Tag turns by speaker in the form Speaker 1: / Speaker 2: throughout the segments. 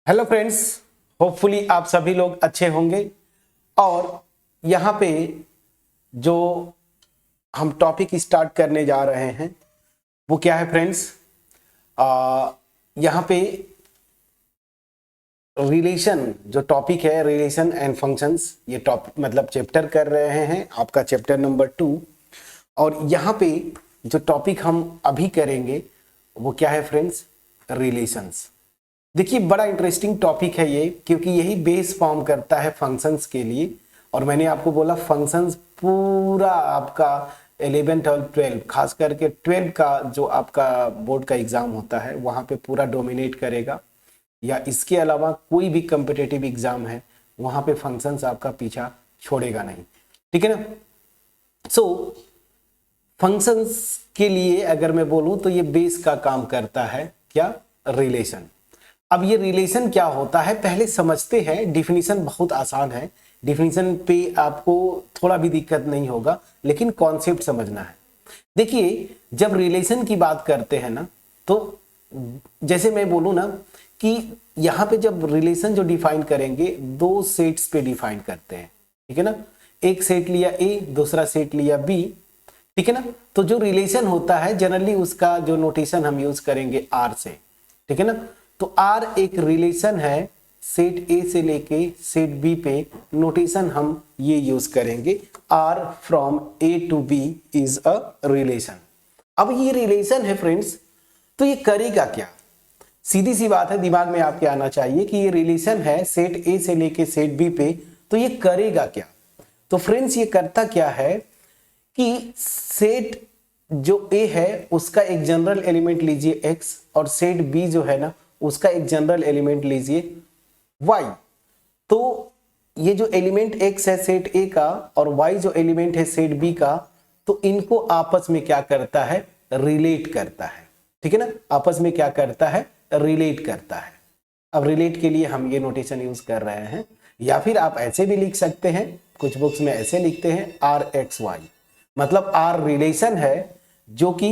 Speaker 1: Hello friends, hopefully आप सभी लोग अच्छे होंगे। और यहाँ पे जो हम टॉपिक स्टार्ट करने जा रहे हैं वो क्या है फ्रेंड्स? यहाँ पे रिलेशन जो टॉपिक है, रिलेशन एंड फंक्शंस, ये टॉपिक मतलब चैप्टर कर रहे हैं, आपका चैप्टर नंबर 2। और यहाँ पे जो टॉपिक हम अभी करेंगे वो क्या है फ्रेंड्स? रिलेशंस। देखिए, बड़ा इंटरेस्टिंग टॉपिक है ये, क्योंकि यही बेस फॉर्म करता है फंक्शंस के लिए। और मैंने आपको बोला फंक्शंस पूरा आपका 11, 12, 12 खास करके 12 का जो आपका बोर्ड का एग्जाम होता है वहाँ पे पूरा डोमिनेट करेगा, या इसके अलावा कोई भी कम्पिटिटिव एग्जाम है वहाँ पे फंक्शंस आपका पीछा छोड़ेगा नहीं। ठीक है ना? सो फंक्शंस के लिए अगर मैं बोलूँ तो ये बेस का काम करता है क्या? रिलेशन। अब ये रिलेशन क्या होता है पहले समझते हैं। डिफिनीशन बहुत आसान है, डिफिनीशन पे आपको थोड़ा भी दिक्कत नहीं होगा, लेकिन कॉन्सेप्ट समझना है। देखिए, जब रिलेशन की बात करते हैं ना, तो जैसे मैं बोलूँ ना कि यहाँ पे जब रिलेशन जो डिफाइन करेंगे दो सेट्स पे डिफाइन करते हैं। ठीक है ना? एक सेट लिया ए, दूसरा सेट लिया बी। ठीक है ना? तो जो रिलेशन होता है जनरली उसका जो नोटेशन हम यूज करेंगे आर से। ठीक है ना? तो आर एक रिलेशन है, सेट ए से लेके सेट बी पे नोटेशन हम ये यूज करेंगे, R from A to B is a relation. अब ये रिलेशन है फ्रेंड्स, तो ये करेगा क्या? सीधी सी बात है, दिमाग में आपके आना चाहिए कि ये रिलेशन है सेट ए से लेके सेट बी पे, तो ये करेगा क्या? तो फ्रेंड्स ये करता क्या है कि सेट जो ए है उसका एक जनरल एलिमेंट लीजिए x, और सेट बी जो है ना उसका एक जनरल एलिमेंट लीजिए y। तो ये जो एलिमेंट x है सेट a का और y जो एलिमेंट है सेट b का, तो इनको आपस में क्या करता है? रिलेट करता है। ठीक है ना? आपस में क्या करता है? रिलेट करता है। अब रिलेट के लिए हम ये नोटेशन यूज कर रहे हैं, या फिर आप ऐसे भी लिख सकते हैं, कुछ बुक्स में ऐसे लिखते हैं RXY, मतलब R रिलेशन है जो कि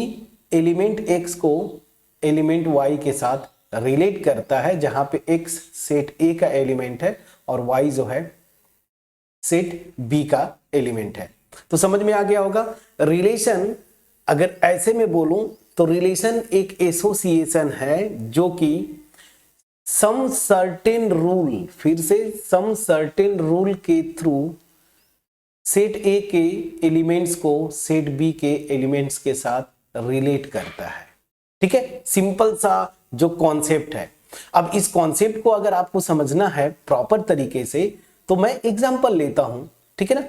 Speaker 1: एलिमेंट x को एलिमेंट y के साथ रिलेट करता है, जहां पे x सेट A का एलिमेंट है और y जो है सेट B का एलिमेंट है। तो समझ में आ गया होगा। रिलेशन अगर ऐसे में बोलूं तो रिलेशन एक एसोसिएशन है जो कि सम सर्टेन रूल, फिर से सम सर्टेन रूल के थ्रू सेट ए के एलिमेंट्स को सेट बी के एलिमेंट्स के साथ रिलेट करता है। ठीक है? सिंपल सा जो कॉन्सेप्ट है। अब इस कॉन्सेप्ट को अगर आपको समझना है प्रॉपर तरीके से तो मैं एग्जांपल लेता हूं। ठीक है ना?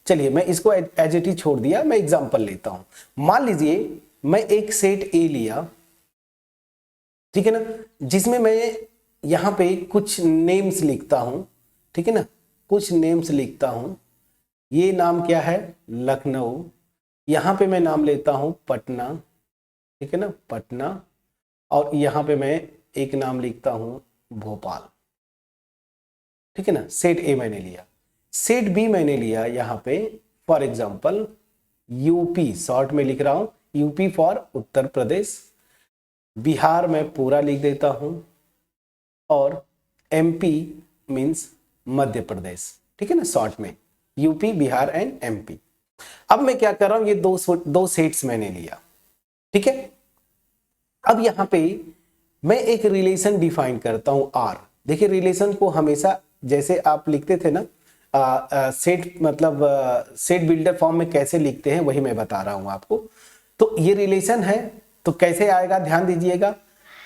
Speaker 1: चलिए, मैं इसको एज इट इज छोड़ दिया, मैं एग्जांपल लेता हूं। मान लीजिए मैं एक सेट ए लिया, ठीक है ना, जिसमें मैं यहां पे कुछ नेम्स लिखता हूं। ठीक है ना? कुछ नेम्स लिखता हूं। ये नाम क्या है? लखनऊ। यहां पे मैं नाम लेता हूं पटना। ठीक है ना? पटना। और यहां पे मैं एक नाम लिखता हूं भोपाल। ठीक है ना? सेट ए मैंने लिया। सेट बी मैंने लिया यहां पे फॉर एग्जांपल यूपी, शॉर्ट में लिख रहा हूं यूपी फॉर उत्तर प्रदेश। बिहार में पूरा लिख देता हूं, और एमपी मींस मध्य प्रदेश। ठीक है ना? शॉर्ट में यूपी, बिहार एंड एमपी। अब मैं क्या कर रहा हूं, ये दो सेट्स मैंने लिया। ठीक है? अब यहां पे मैं एक रिलेशन डिफाइन करता हूं आर। देखिए, रिलेशन को हमेशा जैसे आप लिखते थे ना सेट, मतलब सेट बिल्डर फॉर्म में कैसे लिखते हैं वही मैं बता रहा हूं आपको। तो ये रिलेशन है तो कैसे आएगा, ध्यान दीजिएगा।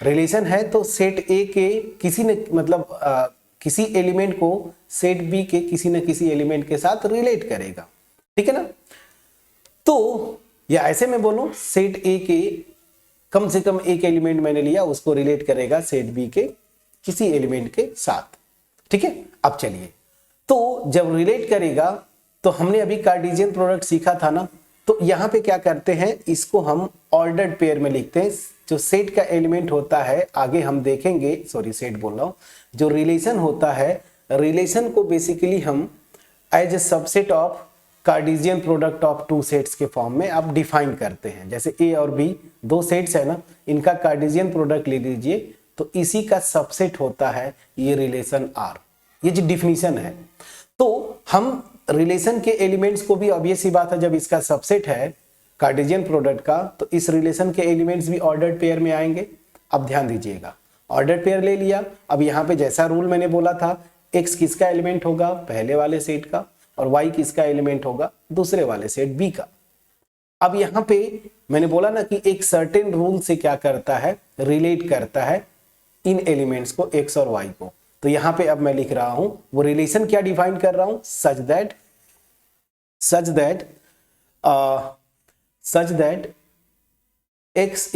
Speaker 1: रिलेशन है तो सेट ए के किसी न मतलब किसी एलिमेंट को सेट बी के किसी न किसी एलिमेंट के साथ रिलेट करेगा। ठीक है ना? तो या ऐसे में बोलूं, सेट ए के कम से कम एक एलिमेंट मैंने लिया, उसको रिलेट करेगा सेट बी के किसी एलिमेंट के साथ। ठीक है? अब चलिए, तो जब रिलेट करेगा तो हमने अभी कार्टेशियन प्रोडक्ट सीखा था ना, तो यहां पे क्या करते हैं, इसको हम ऑर्डर्ड पेयर में लिखते हैं। जो सेट का एलिमेंट होता है, आगे हम देखेंगे, सॉरी सेट बोल रहा हूं, जो रिलेशन होता है, रिलेशन को बेसिकली हम as a subset of Cartesian product of two sets के फॉर्म में आप डिफाइन करते हैं। जैसे ए और बी दो सेट्स है ना, इनका कार्टेशियन प्रोडक्ट ले लीजिए तो इसी का सबसेट होता है ये रिलेशन आर। ये जो डिफिनीशन है, तो हम रिलेशन के एलिमेंट्स को भी ऑब्वियस सी बात है, जब इसका सबसेट है कार्टेशियन प्रोडक्ट का, तो इस रिलेशन के एलिमेंट्स भी ऑर्डर्ड पेयर में आएंगे। अब ध्यान दीजिएगा, ऑर्डर्ड पेयर ले लिया। अब यहाँ पे जैसा रूल मैंने बोला था, x किसका एलिमेंट होगा, पहले वाले सेट का, और y किसका एलिमेंट होगा, दूसरे वाले सेट b का। अब यहाँ पे मैंने बोला ना कि एक सर्टेन रूल से क्या करता है, रिलेट करता है इन एलिमेंट्स को, x और y को। तो यहाँ पे अब मैं लिख रहा हूं, वो रिलेशन क्या डिफाइन कर रहा हूं, such that x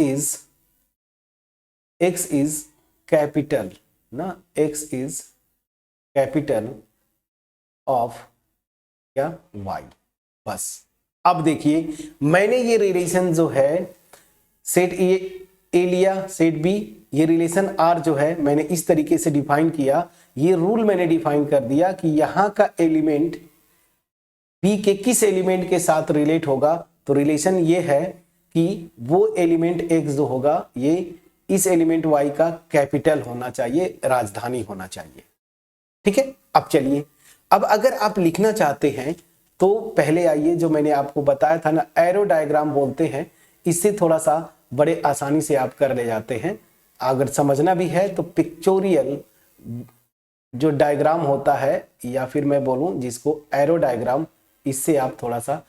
Speaker 1: is capital ना, x is कैपिटल ऑफ क्या, y। बस अब देखिए, मैंने ये रिलेशन जो है सेट ए लिया, सेट बी, ये रिलेशन आर जो है मैंने इस तरीके से डिफाइन किया। ये रूल मैंने डिफाइन कर दिया कि यहां का एलिमेंट बी के किस एलिमेंट के साथ रिलेट होगा। तो रिलेशन ये है कि वो एलिमेंट एक्स जो होगा ये इस एलिमेंट वाई का कैपिटल होना चाहिए, राजधानी होना चाहिए। ठीक है। अब चलिए, अब अगर आप लिखना चाहते हैं तो पहले आइए, जो मैंने आपको बताया था ना, एरो डायग्राम बोलते हैं, इससे थोड़ा सा बड़े आसानी से आप कर ले जाते हैं। अगर समझना भी है तो पिक्चोरियल जो डायग्राम होता है, या फिर मैं बोलूं जिसको एरो डायग्राम, इससे आप थोड़ा सा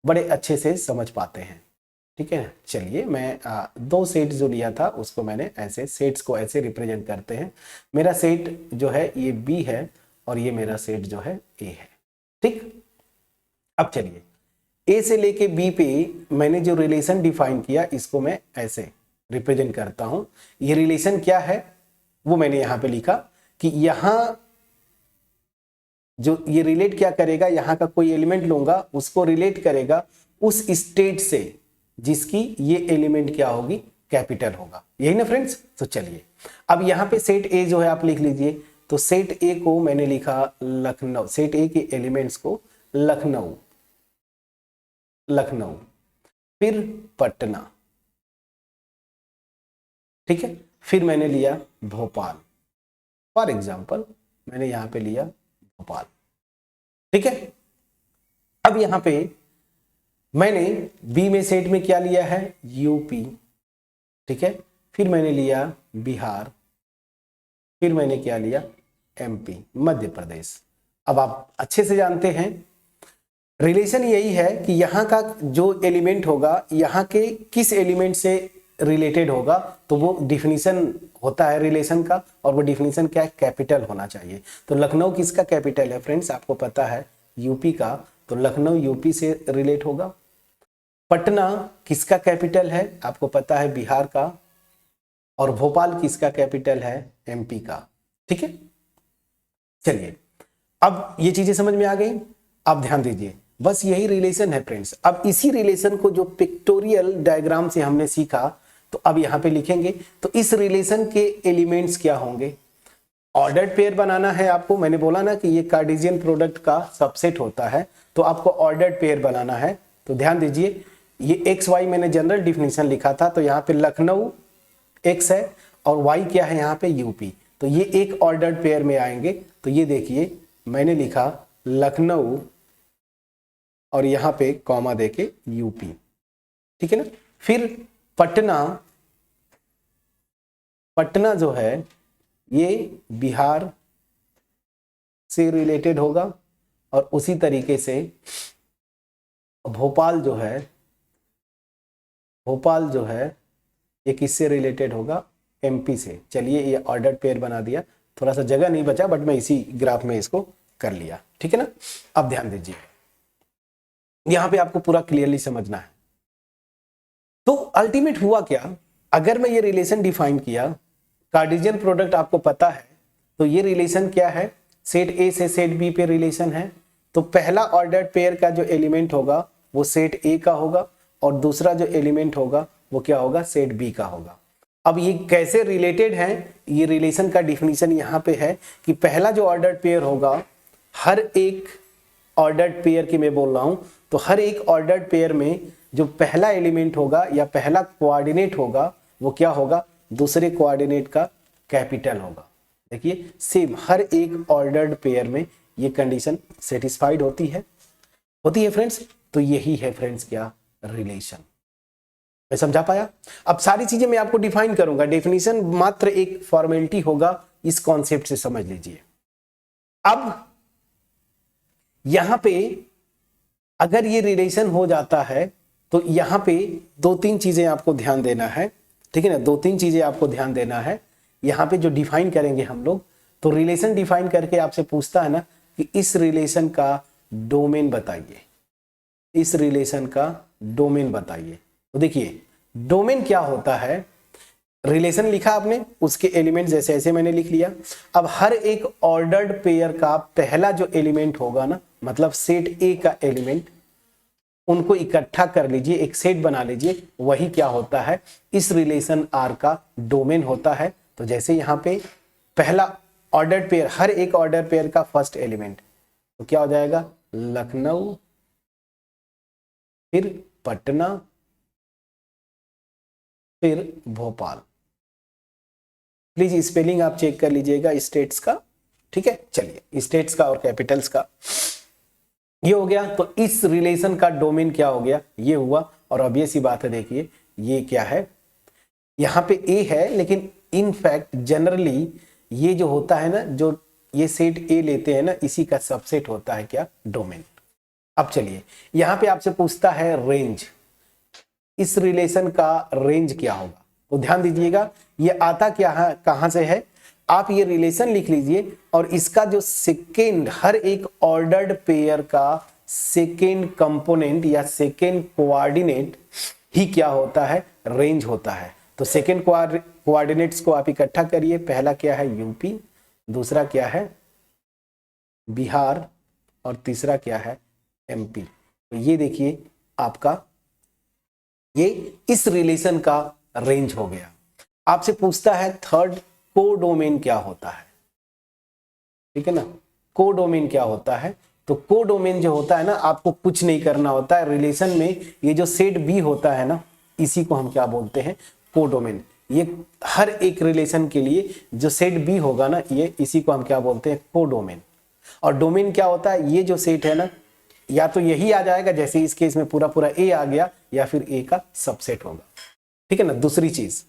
Speaker 1: बड़े अच्छे से समझ पाते हैं। ठीक है। चलिए, मैं दो सेट जो लिया था उसको मैंने ऐसे, सेट्स को ऐसे रिप्रेजेंट करते हैं। मेरा सेट जो है ये बी है और ये मेरा सेट जो है ए है। ठीक। अब चलिए, ए से लेके बी पे मैंने जो रिलेशन डिफाइन किया, इसको मैं ऐसे रिप्रेजेंट करता हूं। ये रिलेशन क्या है वो मैंने यहां पे लिखा कि यहां जो ये रिलेट क्या करेगा, यहां का कोई एलिमेंट लूंगा, उसको रिलेट करेगा उस स्टेट से जिसकी ये एलिमेंट क्या होगी, कैपिटल होगा। यही ना फ्रेंड्स। तो चलिए, अब यहां पे सेट ए जो है आप लिख लीजिए। तो सेट ए को मैंने लिखा लखनऊ, सेट ए के एलिमेंट्स को लखनऊ, फिर पटना। ठीक है। फिर मैंने लिया भोपाल, फॉर एग्जाम्पल मैंने यहां पे लिया भोपाल। ठीक है। अब यहां पे मैंने बी में सेट में क्या लिया है, यूपी। ठीक है। फिर मैंने लिया बिहार, फिर मैंने क्या लिया, एमपी, मध्य प्रदेश। अब आप अच्छे से जानते हैं रिलेशन यही है कि यहाँ का जो एलिमेंट होगा, यहाँ के किस एलिमेंट से रिलेटेड होगा, तो वो डिफिनीशन होता है रिलेशन का, और वो डिफिनीशन क्या है, कैपिटल होना चाहिए। तो लखनऊ किसका कैपिटल है फ्रेंड्स, आपको पता है यूपी का, तो लखनऊ यूपी से रिलेट होगा। पटना किसका कैपिटल है, आपको पता है बिहार का, और भोपाल किसका कैपिटल है, एमपी का। ठीक है। चलिए, अब ये चीजें समझ में आ गई। आप ध्यान दीजिए, बस यही रिलेशन है फ्रेंड्स। अब इसी रिलेशन को जो पिक्टोरियल डायग्राम से हमने सीखा, तो अब यहां पे लिखेंगे। तो इस रिलेशन के एलिमेंट्स क्या होंगे, ऑर्डर्ड पेयर बनाना है आपको। मैंने बोला ना कि ये कार्टेशियन प्रोडक्ट का सबसेट होता है, तो आपको ऑर्डर्ड पेयर बनाना है। तो ध्यान दीजिए, ये एक्स वाई मैंने जनरल डिफिनीशन लिखा था, तो यहाँ पे लखनऊ एक्स है और वाई क्या है यहाँ पे, यूपी। तो ये एक ऑर्डर्ड पेयर में आएंगे। तो ये देखिए, मैंने लिखा लखनऊ और यहां पे कॉमा देके यूपी। ठीक है ना। फिर पटना जो है ये बिहार से रिलेटेड होगा, और उसी तरीके से भोपाल जो है ये किससे रिलेटेड होगा, एमपी से। चलिए, ये ऑर्डर्ड पेयर बना दिया, थोड़ा सा जगह नहीं बचा, बट मैं इसी ग्राफ में इसको कर लिया। ठीक है ना। अब ध्यान दीजिए, यहां पे आपको पूरा क्लियरली समझना है। तो अल्टीमेट हुआ क्या, अगर मैं ये रिलेशन डिफाइन किया, कार्टेशियन प्रोडक्ट आपको पता है, तो ये रिलेशन क्या है, सेट ए से सेट बी पे रिलेशन है। तो पहला ऑर्डर्ड पेयर का जो एलिमेंट होगा वो सेट ए का होगा, और दूसरा जो एलिमेंट होगा वो क्या होगा, सेट बी का होगा। अब ये कैसे रिलेटेड हैं, ये रिलेशन का डिफिनीशन यहाँ पे है कि पहला जो ऑर्डर्ड पेयर होगा, हर एक ऑर्डर्ड पेयर की मैं बोल रहा हूं, तो हर एक ऑर्डर्ड पेयर में जो पहला एलिमेंट होगा या पहला कोऑर्डिनेट होगा वो क्या होगा, दूसरे कोऑर्डिनेट का कैपिटल होगा। देखिए सेम हर एक ऑर्डर्ड पेयर में ये कंडीशन सेटिस्फाइड होती है फ्रेंड्स। तो यही है फ्रेंड्स क्या, रिलेशन। मैं समझा पाया? अब सारी चीजें मैं आपको डिफाइन करूंगा, डेफिनेशन मात्र एक फॉर्मेलिटी होगा, इस कॉन्सेप्ट से समझ लीजिए। अब यहां पे अगर ये रिलेशन हो जाता है तो यहां पे दो तीन चीजें आपको ध्यान देना है, ठीक है ना, दो तीन चीजें आपको ध्यान देना है। यहां पे जो डिफाइन करेंगे हम लोग, तो रिलेशन डिफाइन करके आपसे पूछता है ना कि इस रिलेशन का डोमेन बताइए, इस रिलेशन का डोमेन बताइए। तो देखिए डोमेन क्या होता है, रिलेशन लिखा आपने, उसके एलिमेंट जैसे ऐसे मैंने लिख लिया। अब हर एक ऑर्डर्ड पेयर का पहला जो एलिमेंट होगा ना, मतलब सेट ए का एलिमेंट, उनको इकट्ठा कर लीजिए, एक सेट बना लीजिए, वही क्या होता है, इस रिलेशन आर का डोमेन होता है। तो जैसे यहां पे पहला ऑर्डर्ड पेयर, हर एक ऑर्डर पेयर का फर्स्ट एलिमेंट, तो क्या हो जाएगा, लखनऊ, फिर पटना, फिर भोपाल। प्लीज स्पेलिंग आप चेक कर लीजिएगा स्टेट्स का, ठीक है। चलिए स्टेट्स का और कैपिटल्स का ये हो गया। तो इस रिलेशन का डोमेन क्या हो गया, ये हुआ। और अब ये सी बात है, देखिए ये क्या है, यहां पे ए है, लेकिन इन फैक्ट जनरली ये जो होता है ना, जो ये सेट ए लेते हैं ना, इसी का सबसेट होता है क्या, डोमेन। अब चलिए यहां पे आपसे पूछता है रेंज, इस रिलेशन का रेंज क्या होगा। तो ध्यान दीजिएगा ये आता क्या है, कहां से है, आप ये रिलेशन लिख लीजिए और इसका जो सेकेंड, हर एक ऑर्डर्ड पेयर का सेकेंड कंपोनेंट या सेकेंड कोऑर्डिनेट ही क्या होता है, रेंज होता है। तो सेकेंड कोऑर्डिनेट्स को आप इकट्ठा करिए, पहला क्या है यूपी, दूसरा क्या है बिहार, और तीसरा क्या है एमपी। तो ये देखिए आपका ये इस रिलेशन का रेंज हो गया। आपसे पूछता है थर्ड, कोडोमेन क्या होता है, ठीक है ना, कोडोमेन क्या होता है। तो कोडोमेन जो होता है ना, आपको कुछ नहीं करना होता है, रिलेशन में ये जो सेट बी होता है ना, इसी को हम क्या बोलते हैं, कोडोमेन। ये हर एक रिलेशन के लिए जो सेट बी होगा ना, ये इसी को हम क्या बोलते हैं, कोडोमेन। और डोमेन क्या होता है, ये जो सेट है ना, या तो यही आ जाएगा, जैसे इस केस में पूरा पूरा ए आ गया, या फिर ए का सबसेट होगा, ठीक है ना। दूसरी चीज,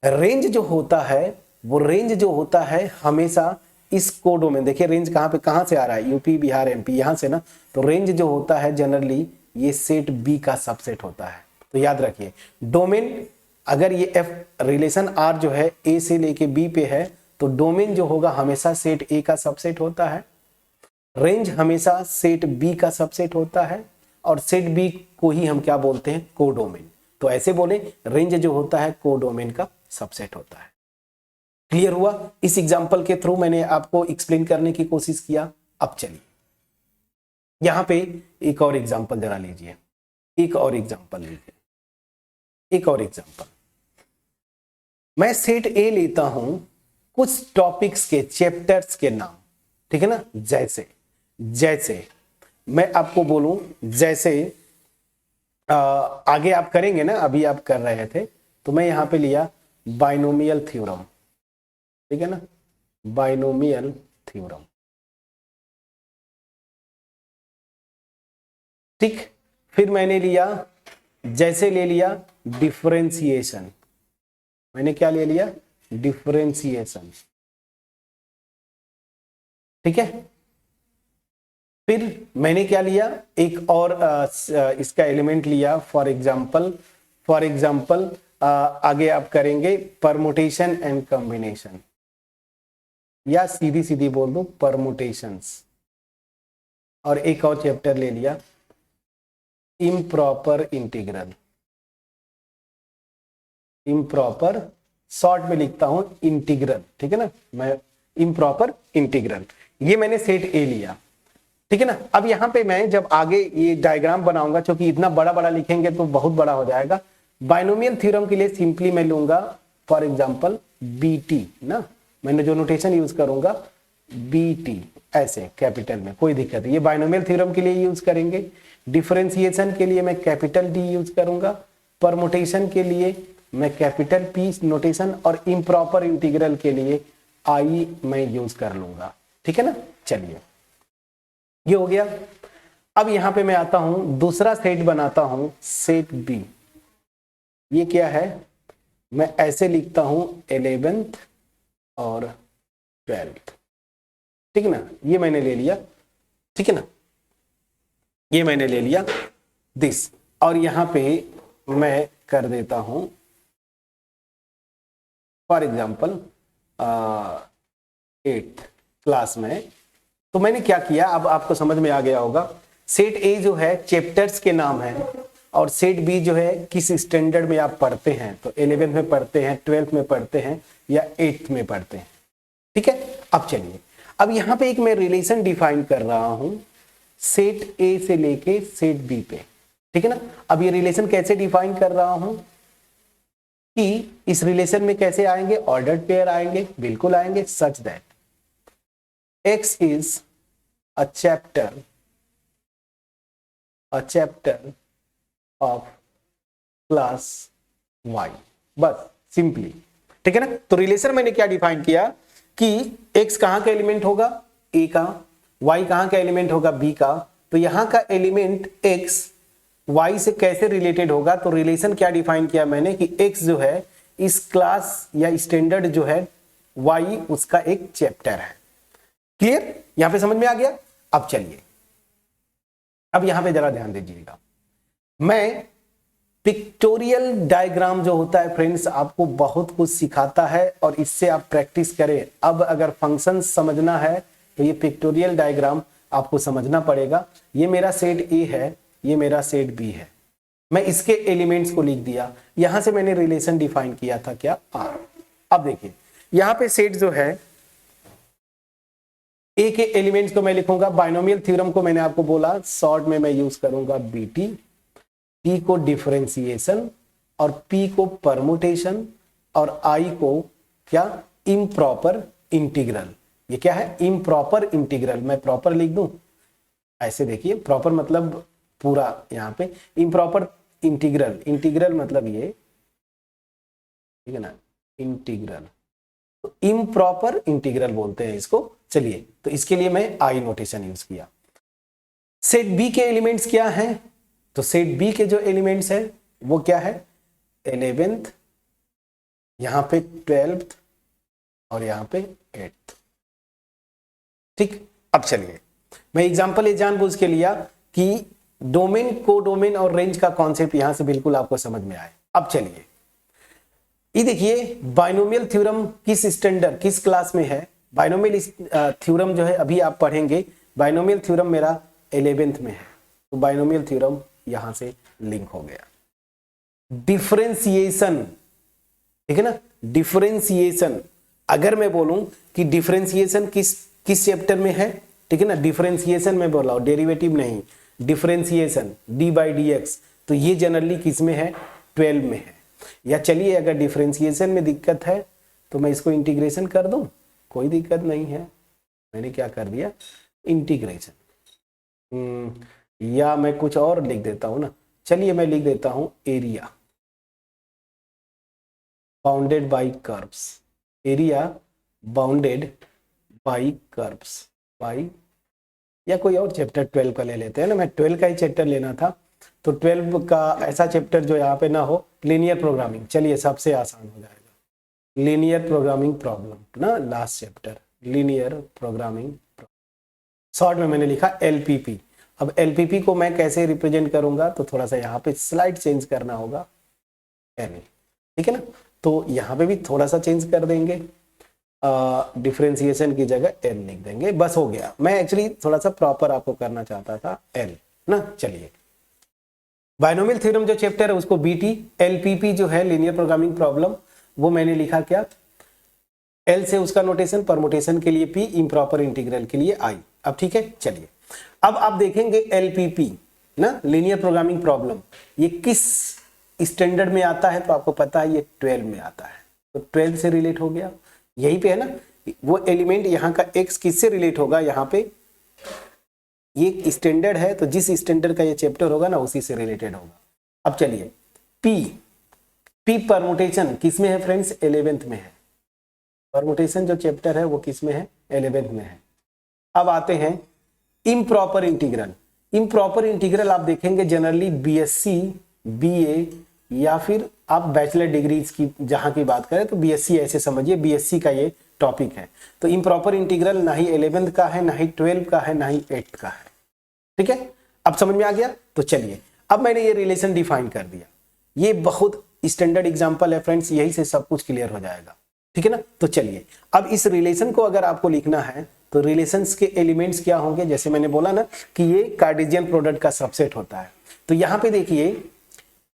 Speaker 1: रेंज जो होता है, वो रेंज जो होता है हमेशा इस कोडोमेन, देखिए रेंज कहां पे, कहां से आ रहा है, यूपी बिहार एमपी, यहां से ना। तो रेंज जो होता है जनरली ये सेट बी का सबसेट होता है। तो याद रखिए डोमेन, अगर ये एफ रिलेशन आर जो है ए से लेके बी पे है, तो डोमेन जो होगा हमेशा सेट ए का सबसेट होता है, रेंज हमेशा सेट बी का सबसेट होता है, और सेट बी को ही हम क्या बोलते हैं, कोडोमेन। तो ऐसे बोले रेंज जो होता है कोडोमेन का सबसेट होता है। क्लियर हुआ? इस एग्जांपल के थ्रू मैंने आपको एक्सप्लेन करने की कोशिश किया। अब चलिए यहां पे एक और एग्जांपल जरा लीजिए, एक और एग्जांपल लीजिए, एक और एग्जांपल। मैं सेट ए लेता हूं, कुछ टॉपिक्स के, चैप्टर्स के नाम, ठीक है ना, जैसे मैं आपको बोलूं, जैसे आगे आप करेंगे ना, अभी आप कर रहे थे, तो मैं यहां पे लिया बाइनोमियल थ्योरम, ठीक है ना, बाइनोमियल थ्योरम, ठीक। फिर मैंने लिया, जैसे ले लिया डिफरेंशिएशन, मैंने क्या ले लिया, डिफरेंशिएशन, ठीक है। फिर मैंने क्या लिया, एक और इसका एलिमेंट लिया, फॉर एग्जाम्पल आगे आप करेंगे परमुटेशन एंड कॉम्बिनेशन, या सीधी सीधी बोल दो परमुटेशंस। और एक और चैप्टर ले लिया इम्प्रॉपर इंटीग्रल, इम्प्रॉपर शॉर्ट में लिखता हूं इंटीग्रल, ठीक है ना, मैं इम्प्रॉपर इंटीग्रल, ये मैंने सेट ए लिया, ठीक है ना। अब यहां पे मैं जब आगे ये डायग्राम बनाऊंगा, क्योंकि इतना बड़ा बड़ा लिखेंगे तो बहुत बड़ा हो जाएगा, बाइनोमियल थ्योरम के लिए सिंपली मैं लूंगा फॉर एग्जांपल बीटी ना, मैंने जो नोटेशन यूज करूंगा बीटी, ऐसे कैपिटल में, कोई दिक्कत नहीं। ये बाइनोमियल थ्योरम के लिए यूज करेंगे, डिफरेंशिएशन के लिए मैं कैपिटल डी यूज करूंगा, परमुटेशन के लिए मैं कैपिटल पी नोटेशन और इम्प्रॉपर इंटीग्रल के लिए आई मैं यूज कर लूंगा। ठीक है ना। चलिए ये हो गया। अब यहां पे मैं आता हूं, दूसरा सेट बनाता हूं, सेट बी। ये क्या है, मैं ऐसे लिखता हूं 11th और 12th। ठीक है ना, ये मैंने ले लिया। ठीक है ना, ये मैंने ले लिया दिस, और यहां पे मैं कर देता हूं फॉर एग्जाम्पल 8th क्लास में। तो मैंने क्या किया, अब आपको समझ में आ गया होगा। सेट ए जो है चैप्टर्स के नाम है, और सेट बी जो है किस स्टैंडर्ड में आप पढ़ते हैं, तो 11th में पढ़ते हैं, 12th में पढ़ते हैं, या 8th में पढ़ते हैं। ठीक है। अब चलिए, अब यहां पे एक मैं रिलेशन डिफाइन कर रहा हूं सेट ए से लेके सेट बी पे। ठीक है ना। अब ये रिलेशन कैसे डिफाइन कर रहा हूं कि इस रिलेशन में कैसे आएंगे, ऑर्डर्ड पेयर आएंगे, बिल्कुल आएंगे, सच that X is a chapter of class Y, बस सिंपली। ठीक है ना। तो रिलेशन मैंने क्या डिफाइन किया कि X कहां का एलिमेंट होगा, A का, Y कहां का एलिमेंट होगा, B का। तो यहां का एलिमेंट X Y से कैसे रिलेटेड होगा, तो रिलेशन क्या डिफाइन किया मैंने कि X जो है इस क्लास या स्टैंडर्ड जो है Y उसका एक चैप्टर है। क्लियर, यहां पे समझ में आ गया। अब चलिए, अब यहां पे जरा ध्यान दीजिएगा। मैं पिक्टोरियल डायग्राम जो होता है फ्रेंड्स, आपको बहुत कुछ सिखाता है और इससे आप प्रैक्टिस करें। अब अगर फंक्शन समझना है तो ये पिक्टोरियल डायग्राम आपको समझना पड़ेगा। ये मेरा सेट ए है, ये मेरा सेट बी है, मैं इसके एलिमेंट्स को लिख दिया। यहां से मैंने रिलेशन डिफाइन किया था क्या, आर। अब देखिए यहां पे सेट जो है ए के एलिमेंट्स को मैं लिखूंगा, बाइनोमियल थ्योरम को मैंने आपको बोला शॉर्ट में मैं यूज करूंगा बीटी, टी को डिफरेंशिएशन, और पी को परमुटेशन, और आई को क्या, इम्प्रॉपर इंटीग्रल। ये क्या है, इम्प्रॉपर इंटीग्रल। मैं प्रॉपर लिख दूं, ऐसे देखिए, प्रॉपर मतलब पूरा, यहां पे इम्प्रॉपर इंटीग्रल, इंटीग्रल मतलब ये, ठीक है ना, इंटीग्रल, तो इम्प्रॉपर इंटीग्रल बोलते हैं इसको। चलिए, तो इसके लिए मैं आई नोटेशन यूज किया। सेट बी के एलिमेंट्स क्या हैं, तो सेट बी के जो एलिमेंट्स हैं वो क्या है, 11th, यहां पे 12th, और यहां पे 8th। ठीक। अब चलिए, मैं एग्जांपल ये जानबूझ के लिया कि डोमेन, को डोमेन और रेंज का कॉन्सेप्ट यहां से बिल्कुल आपको समझ में आए। अब चलिए, ये देखिए बाइनोमियल थ्योरम किस स्टैंडर्ड, किस क्लास में है। बाइनोमियल थ्योरम जो है अभी आप पढ़ेंगे, बाइनोमियल थ्योरम मेरा 11th में है, तो बाइनोमियल थ्योरम यहां से लिंक हो गया। डिफरेंशिएशन, ठीक है ना, डिफरेंशिएशन, अगर मैं बोलूं कि डिफरेंशिएशन किस चैप्टर में है, ठीक है ना, डिफरेंशिएशन में बोला, डेरिवेटिव नहीं, differentiation D by D x, तो ये जनरली किस में है, 12 में है। या चलिए, अगर डिफरेंशिएशन में दिक्कत है तो मैं इसको इंटीग्रेशन कर दूं, कोई दिक्कत नहीं है। मैंने क्या कर दिया, इंटीग्रेशन, या मैं कुछ और लिख देता हूं ना, चलिए मैं लिख देता हूं area bounded by curves, area bounded by curves, by, या कोई और चैप्टर 12 का ले लेते हैं ना, मैं 12 का ही चैप्टर लेना था, तो 12 का ऐसा चैप्टर जो यहाँ पे ना हो, लीनियर प्रोग्रामिंग। चलिए, सबसे आसान हो जाएगा, लीनियर प्रोग्रामिंग प्रॉब्लम ना, last chapter linear programming, short में मैंने लिखा LPP। अब LPP को मैं कैसे रिप्रेजेंट करूंगा, तो थोड़ा सा यहाँ पे स्लाइड चेंज करना होगा, ठीक है ना, तो यहाँ पे भी थोड़ा सा चेंज कर देंगे, डिफरेंशिएशन की जगह L लिख देंगे, बस हो गया। मैं एक्चुअली थोड़ा सा प्रॉपर आपको करना चाहता था, L ना। चलिए, बाइनोमियल थ्योरम जो चैप्टर है उसको BT, LPP जो है लीनियर प्रोग्रामिंग प्रॉब्लम, वो मैंने लिखा क्या, L से उसका नोटेशन, परमुटेशन के लिए P, इम्प्रॉपर इंटीग्रल के लिए I। अब ठीक है, चलिए, अब आप देखेंगे LPP ना, लीनियर प्रोग्रामिंग प्रॉब्लम, ये किस स्टैंडर्ड में आता है, तो आपको पता है ये 12 में आता है, तो 12 से रिलेट हो गया, यही पे है ना। वो एलिमेंट यहाँ का X किससे रिलेट होगा, यहाँ पे ये स्टैंडर्ड है, तो जिस स्टैंडर्ड का ये चैप्टर होगा ना, उसी से रिलेटेड होगा। अब चलिए, P पी परमुटेशन किस में है फ्रेंड्स? 11th में है। परमुटेशन जो चैप्टर है वो किस में है? 11th में है। अब आते हैं इम्प्रॉपर इंटीग्रल। इम्प्रॉपर इंटीग्रल आप देखेंगे जनरली बीएससी, बीए या फिर आप बैचलर डिग्रीज की जहां की बात करें तो बीएससी ऐसे समझिए, बीएससी का ये टॉपिक है। तो इम्प्रॉपर इंटीग्रल ना ही 11th का है, ना ही 12 का है, ना ही 8th का है। ठीक है, अब समझ में आ गया? तो चलिए, अब मैंने ये रिलेशन डिफाइन कर दिया। ये बहुत स्टैंडर्ड एग्जांपल है फ्रेंड्स, यही से सब कुछ क्लियर हो जाएगा। ठीक है ना? तो चलिए, अब इस रिलेशन को अगर आपको लिखना है तो रिलेशंस के एलिमेंट्स क्या होंगे? जैसे मैंने बोला ना कि ये कार्टेशियन प्रोडक्ट का सबसेट होता है। तो यहां पे देखिए,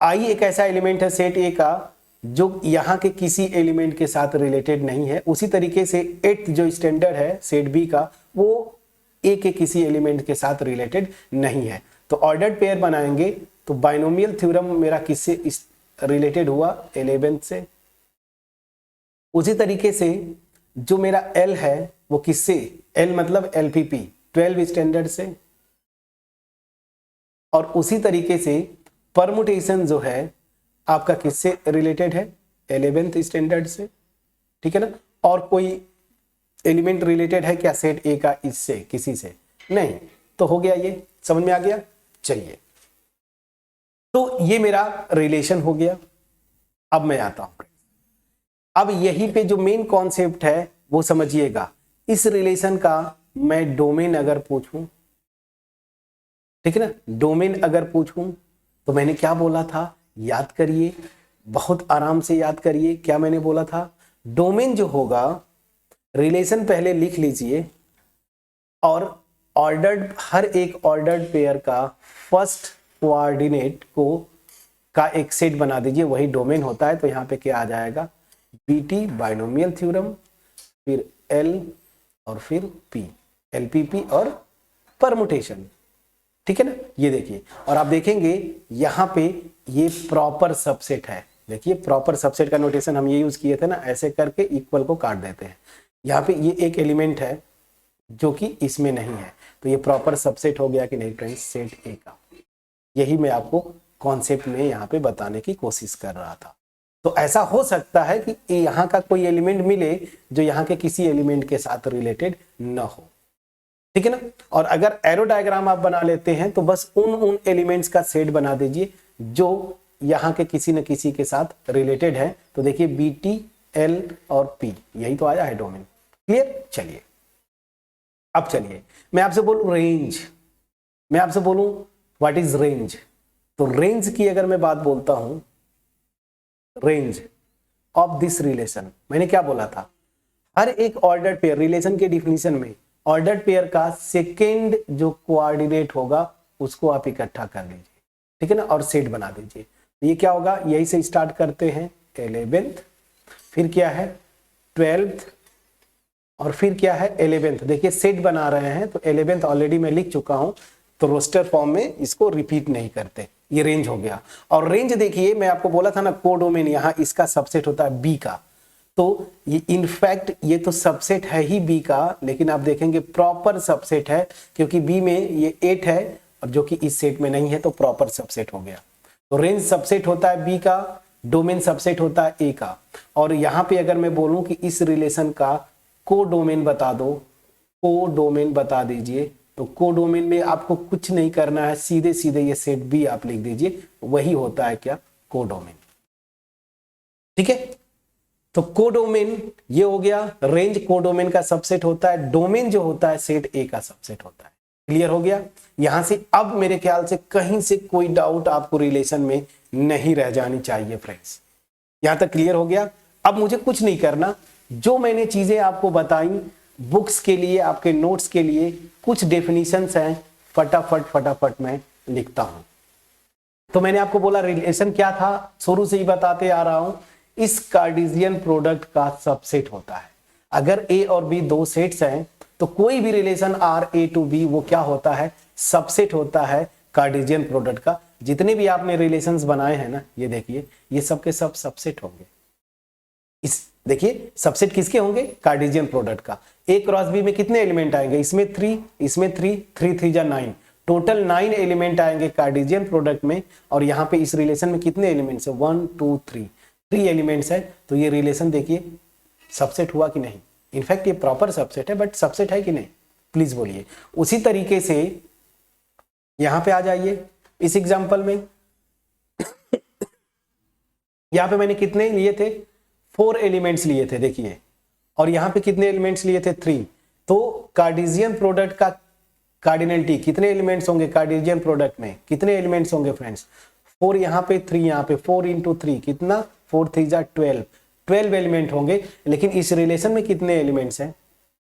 Speaker 1: आई एक ऐसा एलिमेंट है सेट ए का जो यहाँ के किसी एलिमेंट के साथ रिलेटेड नहीं है। उसी तरीके से 8th जो स्टैंडर्ड है सेट बी का, वो ए के किसी एलिमेंट के साथ रिलेटेड नहीं है। तो ऑर्डर्ड पेयर बनाएंगे तो बाइनोमियल थ्योरम मेरा किससे रिलेटेड हुआ? 11th से। उसी तरीके से जो मेरा एल है वो किससे? एल मतलब एलपीपी 12 स्टैंडर्ड से। और उसी तरीके से परमुटेशन जो है आपका किससे रिलेटेड है? 11th स्टैंडर्ड से। ठीक है ना? और कोई एलिमेंट रिलेटेड है क्या सेट ए का इससे? किसी से नहीं। तो हो गया, ये समझ में आ गया। चलिए, तो ये मेरा रिलेशन हो गया। अब मैं आता हूं, अब यहीं पे जो मेन कॉन्सेप्ट है वो समझिएगा। इस रिलेशन का मैं डोमेन अगर पूछूं, ठीक है ना, डोमेन अगर पूछूं तो मैंने क्या बोला था? याद करिए, बहुत आराम से याद करिए। क्या मैंने बोला था? डोमेन जो होगा, रिलेशन पहले लिख लीजिए और ऑर्डर्ड, हर एक ऑर्डर्ड पेयर का फर्स्ट कोऑर्डिनेट को का एक सेट बना दीजिए, वही डोमेन होता है। तो यहाँ पे क्या आ जाएगा? बीटी बाइनोमियल थ्योरम, फिर एल और फिर पी, एलपीपी और परमुटेशन। ठीक है ना? ये देखिए, और आप देखेंगे यहाँ पे ये प्रॉपर सबसेट है। देखिए, प्रॉपर सबसेट का नोटेशन हम ये यूज किए थे ना, ऐसे करके इक्वल को काट देते हैं। यहाँ पे ये एक एलिमेंट है जो कि इसमें नहीं है, तो ये प्रॉपर सबसेट हो गया कि नहीं फ्रेंड्स? सेट ए का। यही मैं आपको कॉन्सेप्ट में यहाँ पे बताने की कोशिश कर रहा था। तो ऐसा हो सकता है कि यहाँ का कोई एलिमेंट मिले जो यहाँ के किसी एलिमेंट के साथ रिलेटेड न हो। ठीक है ना? और अगर एरो डायग्राम आप बना लेते हैं तो बस उन एलिमेंट्स का सेट बना दीजिए जो यहाँ के किसी न किसी के साथ रिलेटेड है। तो देखिए, बी टी, एल और पी, यही तो आया है डोमेन। क्लियर? चलिए, अब चलिए मैं आपसे बोलूं रेंज, मैं आपसे बोलूं व्हाट इज रेंज। तो रेंज की अगर मैं बात बोलता हूं, रेंज ऑफ दिस रिलेशन, मैंने क्या बोला था? हर एक ऑर्डर्ड पेयर, रिलेशन के डिफिनीशन में ऑर्डर्ड पेयर का सेकेंड जो कोऑर्डिनेट होगा उसको आप इकट्ठा कर लीजिए। ठीक है ना? और सेट बना दीजिए। ये क्या होगा? यही से स्टार्ट करते हैं 11th, फिर क्या है 12th, और फिर क्या है 11th। देखिए, सेट बना रहे हैं तो 11th ऑलरेडी मैं लिख चुका हूं, तो रोस्टर फॉर्म में इसको रिपीट नहीं करते। ये रेंज हो गया। और रेंज देखिए, मैं आपको बोला था ना कोडोमेन, यहाँ इसका सबसेट होता है बी का। तो ये इनफैक्ट ये तो सबसेट है ही बी का, लेकिन आप देखेंगे प्रॉपर सबसेट है, क्योंकि बी में ये 8 है और जो कि इस सेट में नहीं है, तो प्रॉपर सबसेट हो गया। तो रेंज सबसेट होता है बी का, डोमेन सबसेट होता है ए का। और यहाँ पे अगर मैं बोलूं कि इस रिलेशन का कोडोमेन बता दो, कोडोमेन बता दीजिए, तो कोडोमेन में आपको कुछ नहीं करना है, सीधे सीधे ये सेट बी आप लिख दीजिए, वही होता है क्या? कोडोमेन। ठीक है? तो कोडोमेन ये हो गया। रेंज कोडोमेन का सबसेट होता है, डोमेन जो होता है सेट ए का सबसेट होता है। क्लियर हो गया? यहां से अब मेरे ख्याल से कहीं से कोई डाउट आपको रिलेशन में नहीं रह जानी चाहिए फ्रेंड्स। यहां तक क्लियर हो गया? अब मुझे कुछ नहीं करना, जो मैंने चीजें आपको बताई बुक्स के लिए, आपके नोट्स के लिए कुछ डेफिनेशंस हैं, फटाफट मैं लिखता हूं। तो मैंने आपको बोला रिलेशन क्या था, शुरू से ही बताते आ रहा हूं, इस कार्टेशियन प्रोडक्ट का सबसेट होता है। अगर ए और बी दो सेट्स हैं तो कोई भी relation R A to B वो क्या होता है? सबसेट होता है कार्टेशियन प्रोडक्ट का। जितने भी आपने रिलेशंस बनाए हैं ना, ये देखिए, ये सब के सब सबसेट होंगे। इस देखिए, सबसेट किसके होंगे? कार्टेशियन प्रोडक्ट का। ए क्रॉस बी में कितने एलिमेंट आएंगे? इसमें 3, इसमें 3, 3 3 जा 9, टोटल 9 एलिमेंट आएंगे कार्टेशियन प्रोडक्ट में। और यहाँ पे इस रिलेशन में कितने एलिमेंट्स है? 1 2 3, 3 एलिमेंट्स है, तो ये रिलेशन देखिए सबसेट हुआ कि नहीं। इनफैक्ट ये प्रॉपर सबसेट है, बट सबसेट है कि नहीं, प्लीज बोलिए। उसी तरीके से यहां पे आ जाइए इस एग्जांपल में। यहां पे मैंने कितने लिए थे, 4 एलिमेंट्स लिए थे देखिए, और यहां पे कितने एलिमेंट्स लिए थे, 3। तो कार्टेशियन प्रोडक्ट का कार्डिनलिटी कितने एलिमेंट्स होंगे, कार्टेशियन प्रोडक्ट में कितने एलिमेंट्स होंगे फ्रेंड्स, 4 यहाँ पे 3 यहाँ पे, 4 इंटू 3 कितना, 4 3 जा 12 एलिमेंट होंगे। लेकिन इस रिलेशन में कितने एलिमेंट्स हैं,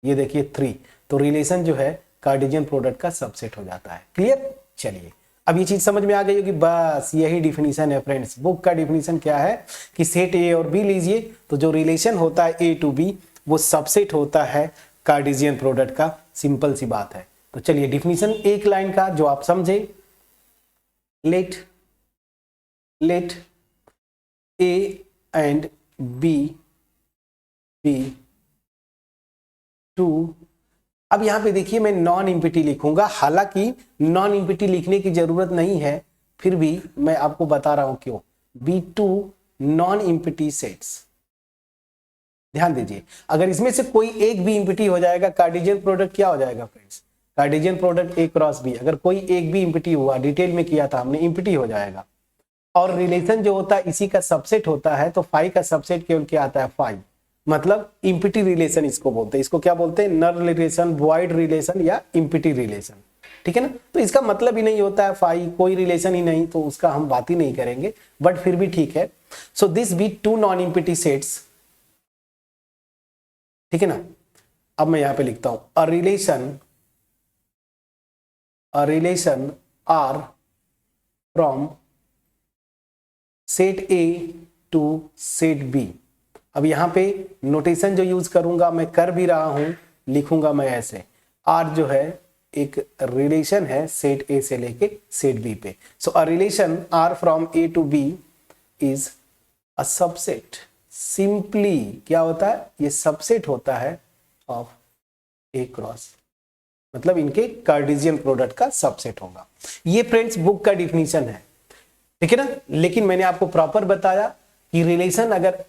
Speaker 1: ये देखिए 3। तो रिलेशन जो है कार्टेशियन प्रोडक्ट का सबसेट हो जाता है। क्लियर। चलिए अब ये चीज समझ में आ गई होगी। बस यही डिफिनीशन है फ्रेंड्स। बुक का डिफिनीशन क्या है कि सेट ए और बी लीजिए, तो जो रिलेशन होता है ए टू बी वो सबसेट होता है कार्टेशियन प्रोडक्ट का। सिंपल सी बात है। तो चलिए डिफिनीशन एक लाइन का जो आप समझे, let A and B be two. अब यहां पे देखिए मैं नॉन इम्पिटी लिखूंगा, हालांकि नॉन इम्पिटी लिखने की जरूरत नहीं है, फिर भी मैं आपको बता रहा हूं क्यों। B2 non empty sets. ध्यान दीजिए, अगर इसमें से कोई एक भी इम्पिटी हो जाएगा, कार्टेशियन प्रोडक्ट क्या हो जाएगा friends, Cartesian product A cross B। अगर कोई एक भी इम्पिटी हुआ, डिटेल में किया था हमने, इम्पिटी हो जाएगा। और रिलेशन जो होता है इसी का सबसेट होता है, तो फाई का सबसेट केवल क्या आता है, फाई। मतलब इम्पिटी रिलेशन इसको बोलते हैं। इसको क्या बोलते हैं, नल रिलेशन, वॉइड रिलेशन या इम्पिटी रिलेशन। ठीक है ना। तो इसका मतलब ही नहीं होता है फाई, कोई रिलेशन ही नहीं, तो उसका हम बात ही नहीं करेंगे, बट फिर भी ठीक है। So this be 2 non empty sets. ठीक है ना। अब मैं यहां पे लिखता हूं a relation R from set A to set B. अब यहां पे नोटेशन जो यूज करूंगा, मैं कर भी रहा हूं, लिखूंगा मैं ऐसे, आर जो है एक रिलेशन है सेट ए से लेके सेट बी पे। So a relation R from A to B is a subset. Simply क्या होता है, ये सबसेट होता है ऑफ ए क्रॉस, मतलब इनके कार्टेशियन प्रोडक्ट का सबसेट होगा। ये फ्रेंड्स बुक का डिफिनीशन है। ठीक है ना। लेकिन मैंने आपको प्रॉपर बताया कि रिलेशन अगर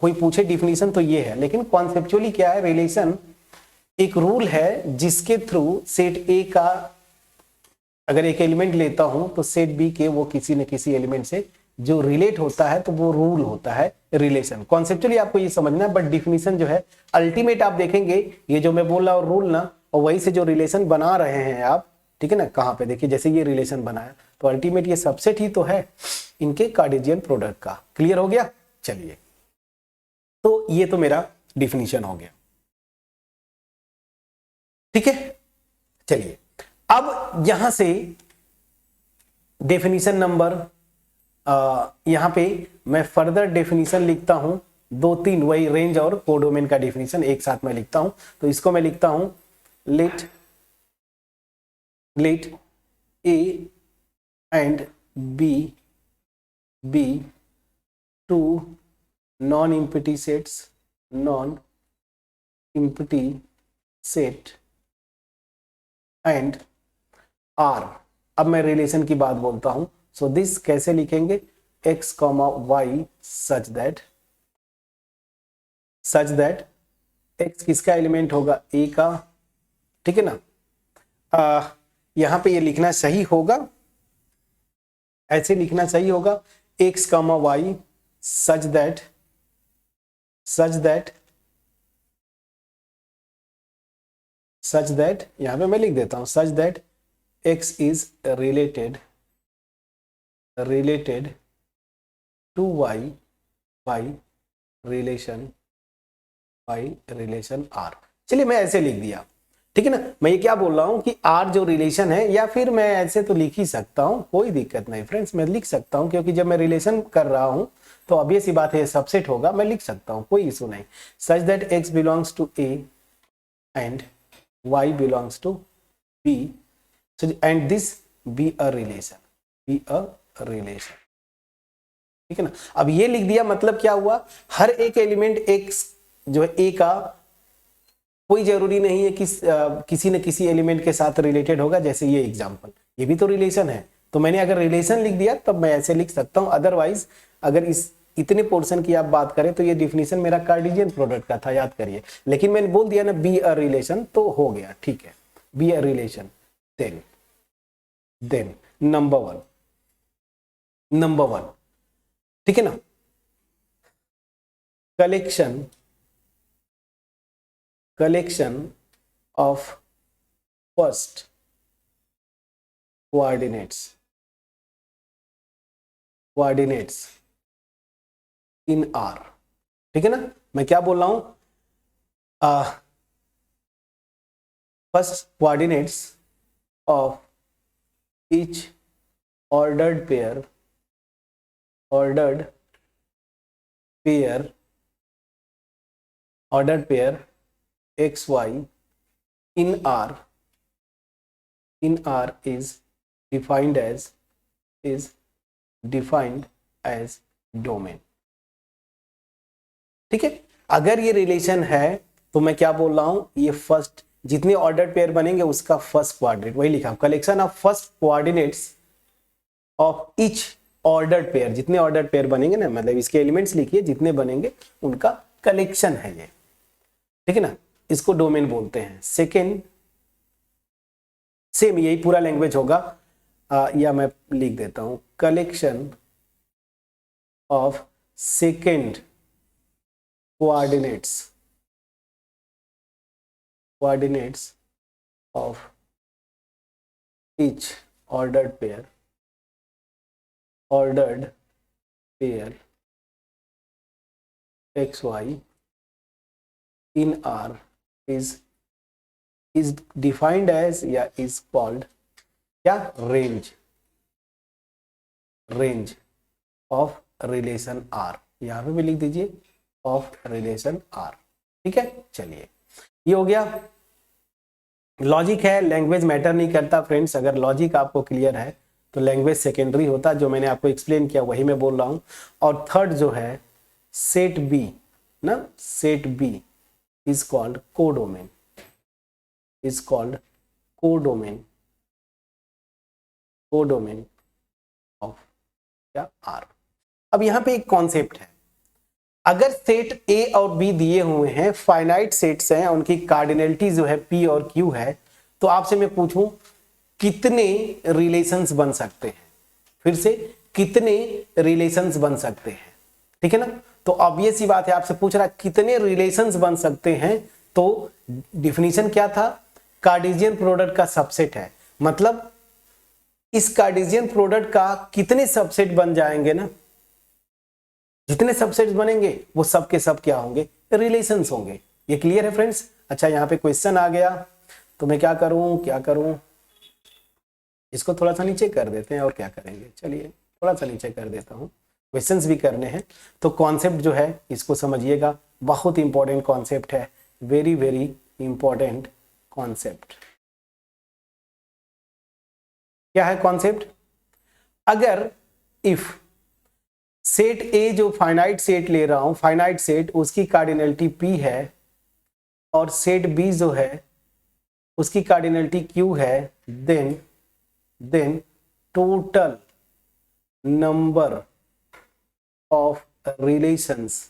Speaker 1: कोई पूछे डिफिनीशन तो ये है, लेकिन कॉन्सेप्चुअली क्या है, रिलेशन एक रूल है जिसके थ्रू सेट ए का अगर एक एलिमेंट लेता हूं तो सेट बी के वो किसी न किसी एलिमेंट से जो रिलेट होता है, तो वो रूल होता है रिलेशन। कॉन्सेप्चुअली आपको ये समझना है, बट डिफिनीशन जो है अल्टीमेट आप देखेंगे, ये जो मैं बोल रहा हूं रूल ना, और वही से जो रिलेशन बना रहे हैं आप, ठीक है ना, कहां पे देखिए, जैसे ये रिलेशन बनाया तो अल्टीमेट ये सबसेट ही तो है इनके कार्टेशियन प्रोडक्ट का। क्लियर हो गया। चलिए, तो ये तो मेरा डिफिनीशन हो गया। ठीक है। चलिए अब यहां से डेफिनेशन नंबर, यहां पे मैं फर्दर डेफिनेशन लिखता हूं, 2-3 वही रेंज और कोडोमेन का डेफिनेशन एक साथ में लिखता हूं। तो इसको मैं लिखता हूं let A and B two non empty set and R. अब मैं रिलेशन की बात बोलता हूं। सो दिस कैसे लिखेंगे, x, y such that x किसका एलिमेंट होगा, a का। ठीक है ना। यहां पे ये लिखना सही होगा, ऐसे लिखना सही होगा, x, y सच दैट यहां पे मैं लिख देता हूं such that x is related to y by relation r। चलिए मैं ऐसे लिख दिया। ठीक है ना। मैं ये क्या बोल रहा हूं कि r जो रिलेशन है, या फिर मैं ऐसे तो लिख ही सकता हूं, कोई दिक्कत नहीं फ्रेंड्स, मैं लिख सकता हूं, क्योंकि जब मैं रिलेशन कर रहा हूं तो ऑब्वियस सी बात है सबसेट होगा, मैं लिख सकता हूं, कोई इशू नहीं। Such that x belongs to a and y belongs to b and this be a relation. ठीक है ना। अब ये लिख दिया, मतलब क्या हुआ, हर एक एलिमेंट x जो है a का, कोई जरूरी नहीं है कि किसी न किसी एलिमेंट के साथ रिलेटेड होगा। जैसे ये एग्जांपल, ये भी तो रिलेशन है, तो मैंने अगर रिलेशन लिख दिया तब मैं ऐसे लिख सकता हूं। अदरवाइज अगर इस इतने पोर्शन की आप बात करें तो ये डिफिनीशन मेरा कार्टेशियन प्रोडक्ट का था, याद करिए। लेकिन मैंने बोल दिया ना बी अ रिलेशन, तो हो गया, ठीक है, be a relation. Then number one, ठीक है ना, collection of first coordinates in R, ठीक है ना। मैं क्या बोल रहा हूं, first coordinates of each ordered pair xy in R is defined as domain, ठीक है। अगर ये रिलेशन है तो मैं क्या बोल रहा हूं, ये फर्स्ट जितने ऑर्डर्ड पेयर बनेंगे उसका फर्स्ट कोऑर्डिनेट, वही लिखा, collection of first coordinates of each ordered pair, जितने ऑर्डर्ड पेयर बनेंगे ना, मतलब इसके एलिमेंट्स लिखिए, जितने बनेंगे उनका कलेक्शन है ये, ठीक है ना, इसको डोमेन बोलते हैं। सेकेंड, सेम यही पूरा लैंग्वेज होगा, या मैं लिख देता हूं, collection of second coordinates of each ordered pair xy in R is defined as, या is called क्या, रेंज ऑफ रिलेशन R, यहां पे भी लिख दीजिए ऑफ रिलेशन R, ठीक है। चलिए ये हो गया, लॉजिक है, लैंग्वेज मैटर नहीं करता फ्रेंड्स। अगर लॉजिक आपको क्लियर है तो लैंग्वेज सेकेंडरी होता, जो मैंने आपको एक्सप्लेन किया वही मैं बोल रहा हूं। और थर्ड जो है सेट बी ना, set B is called codomain, of क्या, आर। अब यहां पे एक कॉन्सेप्ट है, अगर सेट ए और बी दिए हुए हैं, फाइनाइट सेट्स हैं, उनकी कार्डिनलिटी जो है पी और क्यू है, तो आपसे मैं पूछूं कितने रिलेशंस बन सकते हैं, फिर से कितने रिलेशंस बन सकते हैं, ठीक है ना। तो ऑब्वियस सी बात है, आपसे पूछ रहा है कितने रिलेशंस बन सकते हैं, तो डिफिनीशन क्या था, कार्टेशियन प्रोडक्ट का सबसेट है, मतलब इस कार्टेशियन प्रोडक्ट का कितने सबसेट बन जाएंगे ना, जितने सबसेट्स बनेंगे वो सब के सब क्या होंगे, रिलेशंस होंगे। ये क्लियर है फ्रेंड्स। अच्छा यहाँ पे क्वेश्चन आ गया, तो मैं क्या करूं, इसको थोड़ा सा नीचे कर देते हैं और क्या करेंगे, चलिए थोड़ा सा नीचे कर देता हूं, क्वेश्चंस भी करने हैं। तो कॉन्सेप्ट जो है इसको समझिएगा, बहुत इंपॉर्टेंट कॉन्सेप्ट है, वेरी वेरी इंपॉर्टेंट कॉन्सेप्ट। क्या है कॉन्सेप्ट, अगर इफ सेट ए जो फाइनाइट सेट ले रहा हूं, फाइनाइट सेट, उसकी कार्डिनलिटी पी है, और सेट बी जो है उसकी कार्डिनलिटी क्यू है, then total number of relations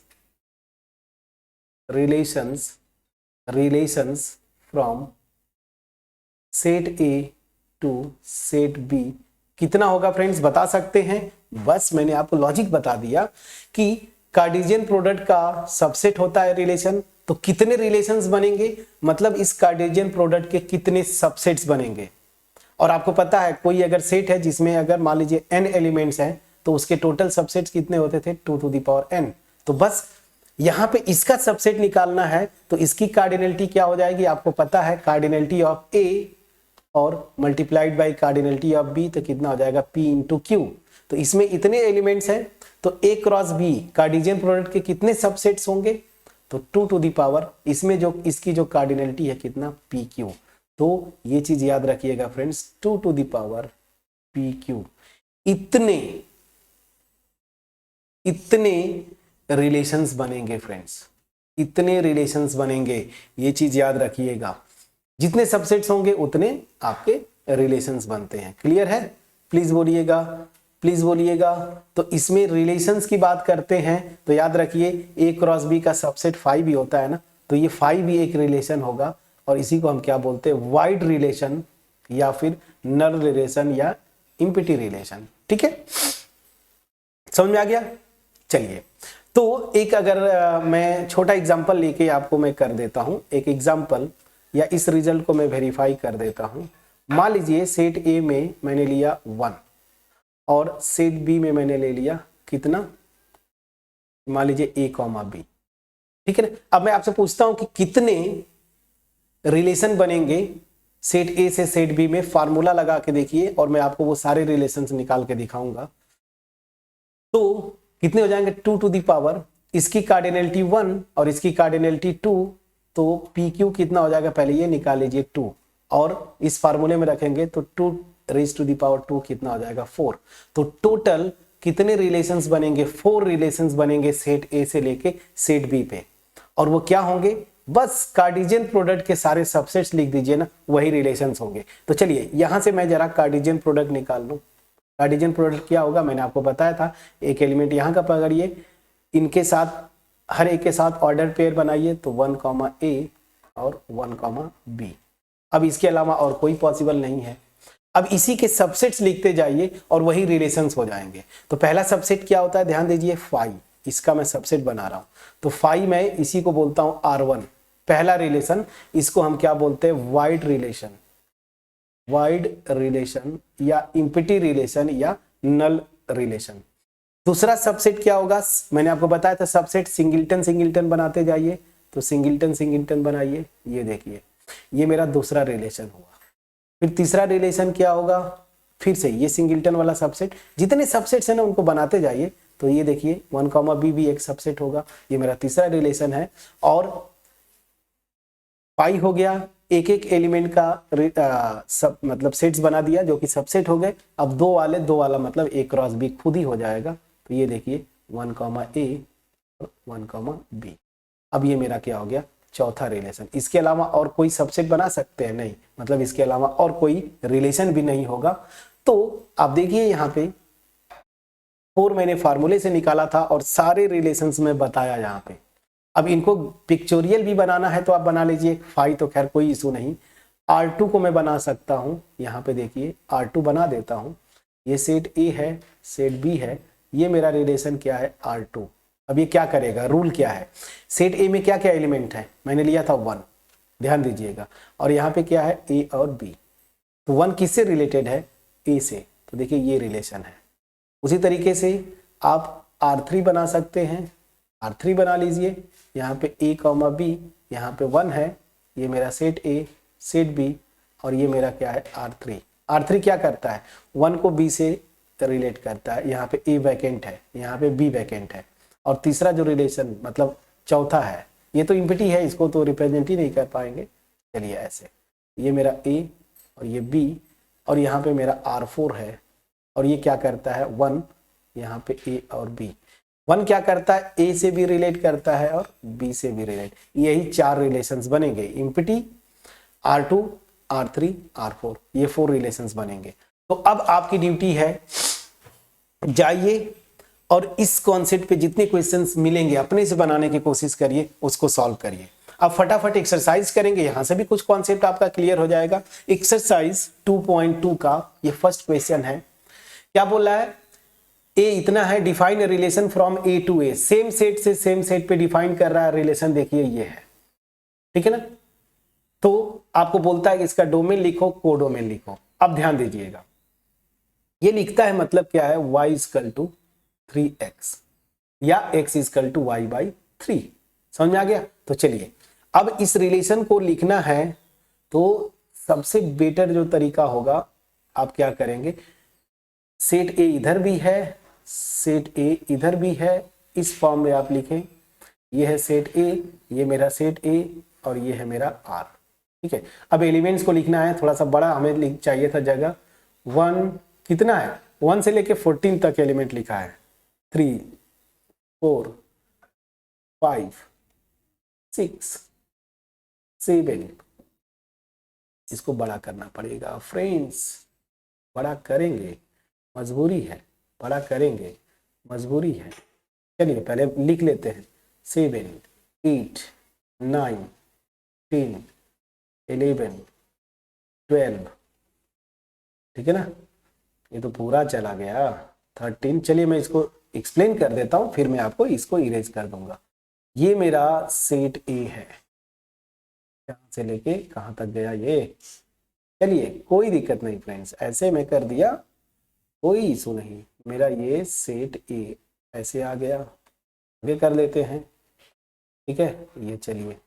Speaker 1: from set A to set B कितना होगा फ्रेंड्स, बता सकते हैं। बस मैंने आपको लॉजिक बता दिया कि कार्टेशियन प्रोडक्ट का सबसेट होता है रिलेशन, तो कितने रिलेशंस बनेंगे, मतलब इस कार्टेशियन प्रोडक्ट के कितने सबसेट्स बनेंगे। और आपको पता है कोई अगर सेट है जिसमें अगर मान लीजिए n एलिमेंट्स हैं, तो उसके टोटल सबसेट्स कितने होते थे, 2 to the power n। तो बस यहां पे इसका सबसेट निकालना है, तो इसकी कार्डिनलिटी क्या हो जाएगी, आपको पता है कार्डिनलिटी ऑफ a और multiplied by cardinality of b, तो कितना हो जाएगा p इंटू क्यू। तो इसमें इतने एलिमेंट्स हैं, तो a cross b Cartesian product के कितने सबसेट्स होंगे, तो 2 to the power, इसमें जो इसकी जो कार्डिनलिटी है कितना, पी क्यू। तो ये चीज याद रखिएगा friends, 2 to the power P Q, इतने रिलेशंस बनेंगे फ्रेंड्स, इतने रिलेशंस बनेंगे, ये चीज याद रखिएगा। जितने सबसेट्स होंगे उतने आपके रिलेशंस बनते हैं। क्लियर है, प्लीज बोलिएगा प्लीज बोलिएगा। तो इसमें रिलेशंस की बात करते हैं तो याद रखिए A क्रॉस B का सबसेट 5 ही होता है ना, तो ये 5 भी एक रिलेशन होगा और इसी को हम क्या बोलते हैं, वाइड रिलेशन या फिर नल रिलेशन या इम्पिटी रिलेशन। ठीक है, समझ में आ गया। चलिए, तो एक अगर मैं छोटा एग्जांपल लेके आपको मैं कर देता हूं, एक एग्जांपल या इस रिजल्ट को मैं वेरीफाई कर देता हूं। मान लीजिए सेट ए में मैंने लिया 1 और सेट बी में मैंने ले लिया कितना, मान लीजिए A कॉमा B। ठीक है ना, अब मैं आपसे पूछता हूं कि कितने रिलेशन बनेंगे सेट ए से सेट बी में, फार्मूला लगा के देखिए और मैं आपको वो सारे रिलेशंस निकाल के दिखाऊंगा। तो कितने हो जाएंगे, 2 टू दी पावर, इसकी कार्डिनलिटी 1 और इसकी कार्डिनलिटी 2, तो पी क्यू कितना हो जाएगा, पहले ये निकाल लीजिए 2 और इस फार्मूले में रखेंगे तो 2 रेज टू दी पावर 2 कितना हो जाएगा 4। तो टोटल कितने रिलेशंस बनेंगे, 4 रिलेशंस बनेंगे सेट ए से लेके सेट बी पे, और वो क्या होंगे, बस कार्टेशियन प्रोडक्ट के सारे सबसेट्स लिख दीजिए ना, वही रिलेशंस होंगे। तो चलिए यहां से मैं जरा कार्टेशियन प्रोडक्ट निकाल लूं। कार्टेशियन प्रोडक्ट क्या होगा, मैंने आपको बताया था, एक एलिमेंट यहां का पकड़िए, इनके साथ हर एक के साथ ऑर्डर पेयर बनाइए, तो 1 A और 1 B। अब इसके अलावा और कोई पॉसिबल नहीं है। अब इसी के सबसेट्स लिखते जाइए और वही रिलेशंस हो जाएंगे। तो पहला सबसेट क्या होता है, ध्यान दीजिए 5, इसका मैं सबसेट बना रहा हूं, तो 5 मैं इसी को बोलता हूं R1, पहला रिलेशन, इसको हम क्या बोलते हैं, वाइड रिलेशन, वाइड रिलेशन या इम्पिटी रिलेशन या नल रिलेशन। दूसरा सबसेट क्या होगा, मैंने आपको बताया था सबसेट सिंगल्टन सिंगल्टन बनाते जाइए, तो सिंगल्टन सिंगल्टन बनाइए, ये देखिए ये मेरा दूसरा रिलेशन हुआ। फिर तीसरा रिलेशन क्या होगा, फिर से ये सिंगल्टन वाला सबसेट, जितने सबसेट्स हैं ना उनको बनाते जाइए, तो ये देखिए 1 B भी एक सबसेट होगा, ये मेरा तीसरा रिलेशन है। और पाई हो गया, एक एक एलिमेंट का सब मतलब सेट्स बना दिया जो कि सबसेट हो गए। अब दो वाला मतलब A क्रॉस B खुद ही हो जाएगा, तो ये देखिए 1 A और 1 B। अब ये मेरा क्या हो गया, चौथा रिलेशन। इसके अलावा और कोई सबसेट बना सकते हैं नहीं, मतलब इसके अलावा और कोई रिलेशन भी नहीं होगा। तो आप देखिए यहाँ पे 4 मैंने फार्मूले से निकाला था और सारे रिलेशंस में बताया यहाँ पे। अब इनको पिक्चोरियल भी बनाना है तो आप बना लीजिए, 5 तो खैर कोई इशू नहीं। R2 को मैं बना सकता हूँ, यहाँ पे देखिए R2 बना देता हूँ, ये सेट A है, सेट B है, ये मेरा रिलेशन क्या है R2। अब ये क्या करेगा, रूल क्या है, सेट A में क्या क्या एलिमेंट है, मैंने लिया था 1, ध्यान दीजिएगा, और यहाँ पे क्या है A और B, तो 1 किससे रिलेटेड है, A से, तो देखिए ये रिलेशन है। उसी तरीके से आप R3 बना सकते हैं, R3 बना लीजिए, यहाँ पे A, B, यहाँ पे 1 है, ये मेरा सेट A, सेट B, और ये मेरा क्या है R3। R3 क्या करता है, 1 को B से रिलेट करता है, यहाँ पे A वैकेंट है, यहाँ पे B वैकेंट है, और तीसरा जो रिलेशन मतलब चौथा है, ये तो इम्पिटी है, इसको तो रिप्रेजेंट ही नहीं कर पाएंगे। चलिए ऐसे, ये मेरा A और ये B, और यहाँ पे मेरा R4 है, और ये क्या करता है 1, यहाँ पे A और B। 1 क्या करता है, A से भी रिलेट करता है और B से भी रिलेट, यही 4 रिलेशंस बनेंगे, इम्पिटी, R2, R3, R4, ये 4 रिलेशंस बनेंगे। तो अब आपकी ड्यूटी है, जाइए और इस कॉन्सेप्ट पे जितने क्वेश्चंस मिलेंगे अपने से बनाने की कोशिश करिए, उसको सॉल्व करिए। अब फटाफट एक्सरसाइज करेंगे, यहां से भी कुछ कॉन्सेप्ट आपका क्लियर हो जाएगा। एक्सरसाइज 2.2 का ये फर्स्ट क्वेश्चन है, क्या बोला है, ए इतना है, define relation from A to A, same set से सेम सेट पे डिफाइन कर रहा है रिलेशन, देखिए ये है, ठीक है ना। तो आपको बोलता है कि इसका डोमेन लिखो, कोडोमेन लिखो। अब ध्यान दीजिएगा, ये लिखता है मतलब क्या है, y इक्वल टू 3x या x इक्वल टू y/3, समझ में आ गया। तो चलिए अब इस रिलेशन को लिखना है, तो सबसे बेटर जो तरीका होगा, आप क्या करेंगे, सेट ए इधर भी है, सेट ए इधर भी है, इस फॉर्म में आप लिखें, ये है सेट ए, ये मेरा सेट ए, और ये है मेरा R, ठीक है। अब एलिमेंट्स को लिखना है, थोड़ा सा बड़ा हमें चाहिए था जगह, 1 कितना है, 1 से लेके 14 तक एलिमेंट लिखा है, 3, 4, 5, 6, 7, इसको बड़ा करना पड़ेगा फ्रेंड्स, बड़ा करेंगे, मजबूरी है, बड़ा करेंगे, मजबूरी है। चलिए पहले लिख लेते हैं 7 8 9 10 11 12, ठीक है ना, ये तो पूरा चला गया 13। चलिए मैं इसको एक्सप्लेन कर देता हूं, फिर मैं आपको इसको इरेज कर दूंगा। ये मेरा सेट ए है, यहां से लेके कहां तक गया ये। चलिए कोई दिक्कत नहीं फ्रेंड्स, ऐसे मैं कर दिया, कोई इशू नहीं। मेरा ये सेट ए ऐसे आ गया, आगे कर लेते हैं, ठीक है। ये चलिए,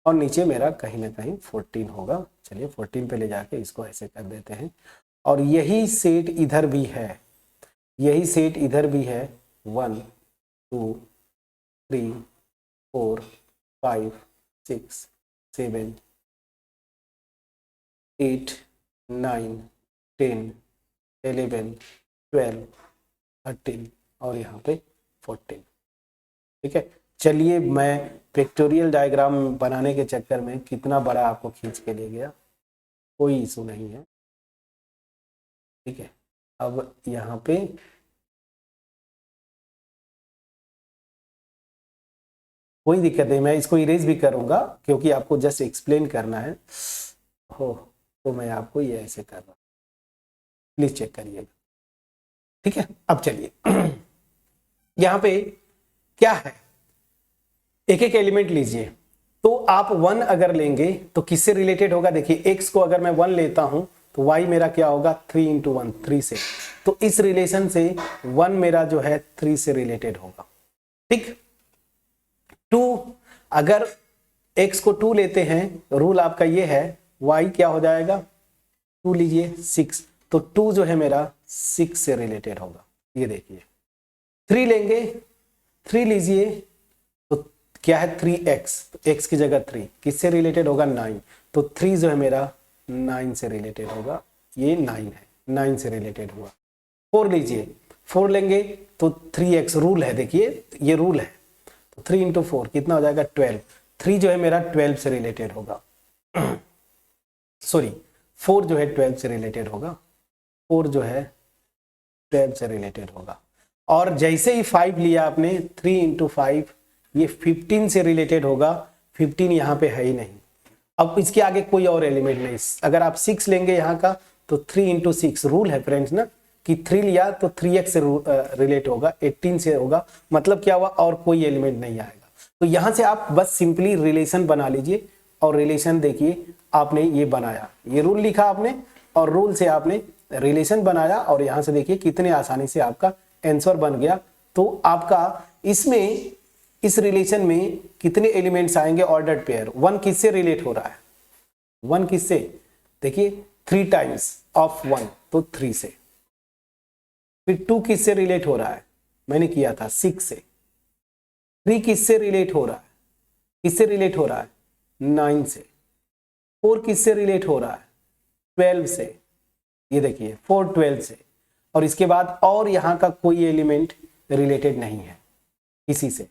Speaker 1: और नीचे मेरा कहीं ना कहीं 14 होगा। चलिए 14 पे ले जाके इसको ऐसे कर देते हैं। और यही सेट इधर भी है, यही सेट इधर भी है। 1 2 3 4 5 6 7 8 9 10 11 12 13 और यहाँ पे 14, ठीक है। चलिए मैं पिक्टोरियल डायग्राम बनाने के चक्कर में कितना बड़ा आपको खींच के ले गया, कोई इशू नहीं है, ठीक है। अब यहाँ पे कोई दिक्कत नहीं, मैं इसको इरेज भी करूंगा क्योंकि आपको जस्ट एक्सप्लेन करना है हो, तो मैं आपको ये ऐसे कर रहा हूँ, प्लीज चेक करिएगा, ठीक है। अब चलिए यहाँ पे क्या है, एक एक एलिमेंट लीजिए। तो आप 1 अगर लेंगे तो किससे रिलेटेड होगा, देखिए x को अगर मैं 1 लेता हूं तो y मेरा क्या होगा 3 × 1 3 से, तो इस रिलेशन से 1 मेरा जो है 3 से रिलेटेड होगा, ठीक। 2 अगर x को 2 लेते हैं, रूल आपका ये है, y क्या हो जाएगा 2 लीजिए 6, तो 2 जो है मेरा 6 से रिलेटेड होगा। ये देखिए 3 लेंगे, 3 लीजिए तो क्या है 3x, तो x की जगह 3 किससे रिलेटेड होगा 9, तो 3 जो है मेरा 9 से रिलेटेड होगा, ये 9 है, 9 से रिलेटेड हुआ। 4 लीजिए, 4 लेंगे तो 3x रूल है, देखिए ये रूल है, तो 3 × 4 कितना हो जाएगा 12, 3 जो है मेरा 12 से रिलेटेड होगा सॉरी 4 जो है 12 से रिलेटेड होगा, 4 जो है 12 से रिलेटेड होगा। और जैसे ही 5 लिया आपने, 3 × 5 ये 15 से रिलेटेड होगा, 15 यहाँ पे है ही नहीं। अब इसके आगे कोई और एलिमेंट नहीं। अगर आप 6 लेंगे यहाँ का तो 3 × 6 रूल है फ्रेंड्स ना, कि 3 लिया तो 3x से रिलेट होगा, 18 से होगा, मतलब क्या हुआ और कोई एलिमेंट नहीं आएगा। तो यहाँ से आप बस सिंपली रिलेशन बना लीजिए, और रिलेशन देखिए आपने ये बनाया, ये रूल लिखा आपने और रूल से आपने रिलेशन बनाया, और यहाँ से देखिए कितने आसानी से आपका आंसर बन गया। तो आपका इसमें इस रिलेशन में कितने एलिमेंट्स आएंगे, ऑर्डर्ड पेयर। 1 किससे रिलेट हो रहा है, 1 किससे, देखिए 3 टाइम्स ऑफ 1 तो 3 से। फिर 2 किससे रिलेट हो रहा है, मैंने किया था 6 से। 3 किससे रिलेट हो रहा है, किससे रिलेट हो रहा है 9 से। 4 किससे रिलेट हो रहा है 12 से, ये देखिए 4 12 से। और इसके बाद और यहाँ का कोई एलिमेंट रिलेटेड नहीं है किसी से।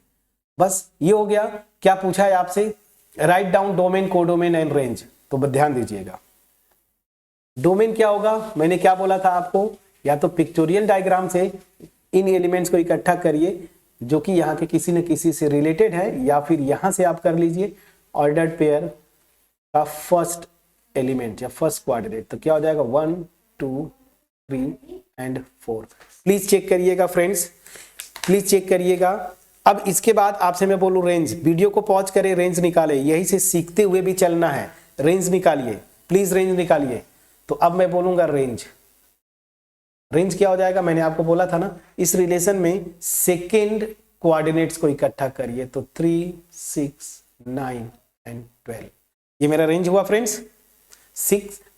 Speaker 1: बस ये हो गया। क्या पूछा है आपसे, write down domain, codomain and range. तो ध्यान दीजिएगा, डोमेन क्या होगा, मैंने क्या बोला था आपको, या तो पिक्टोरियल डायग्राम से इन एलिमेंट्स को इकट्ठा करिए जो कि यहाँ के किसी न किसी से रिलेटेड है, या फिर यहाँ से आप कर लीजिए ऑर्डर्ड पेयर का फर्स्ट एलिमेंट या फर्स्ट क्वाड्रेंट। तो क्या हो जाएगा 1 2 3 एंड 4। प्लीज चेक करिएगा फ्रेंड्स, प्लीज चेक करिएगा। अब इसके बाद आपसे मैं बोलूं रेंज, वीडियो को पॉज करें, रेंज निकाले, यही से सीखते हुए भी चलना है। रेंज निकालिए प्लीज, रेंज निकालिए। तो अब मैं बोलूंगा रेंज, रेंज क्या हो जाएगा, मैंने आपको बोला था ना, इस रिलेशन में सेकेंड कोऑर्डिनेट्स को इकट्ठा करिए, तो 3 6 9 एंड 12, ये मेरा रेंज हुआ फ्रेंड्स,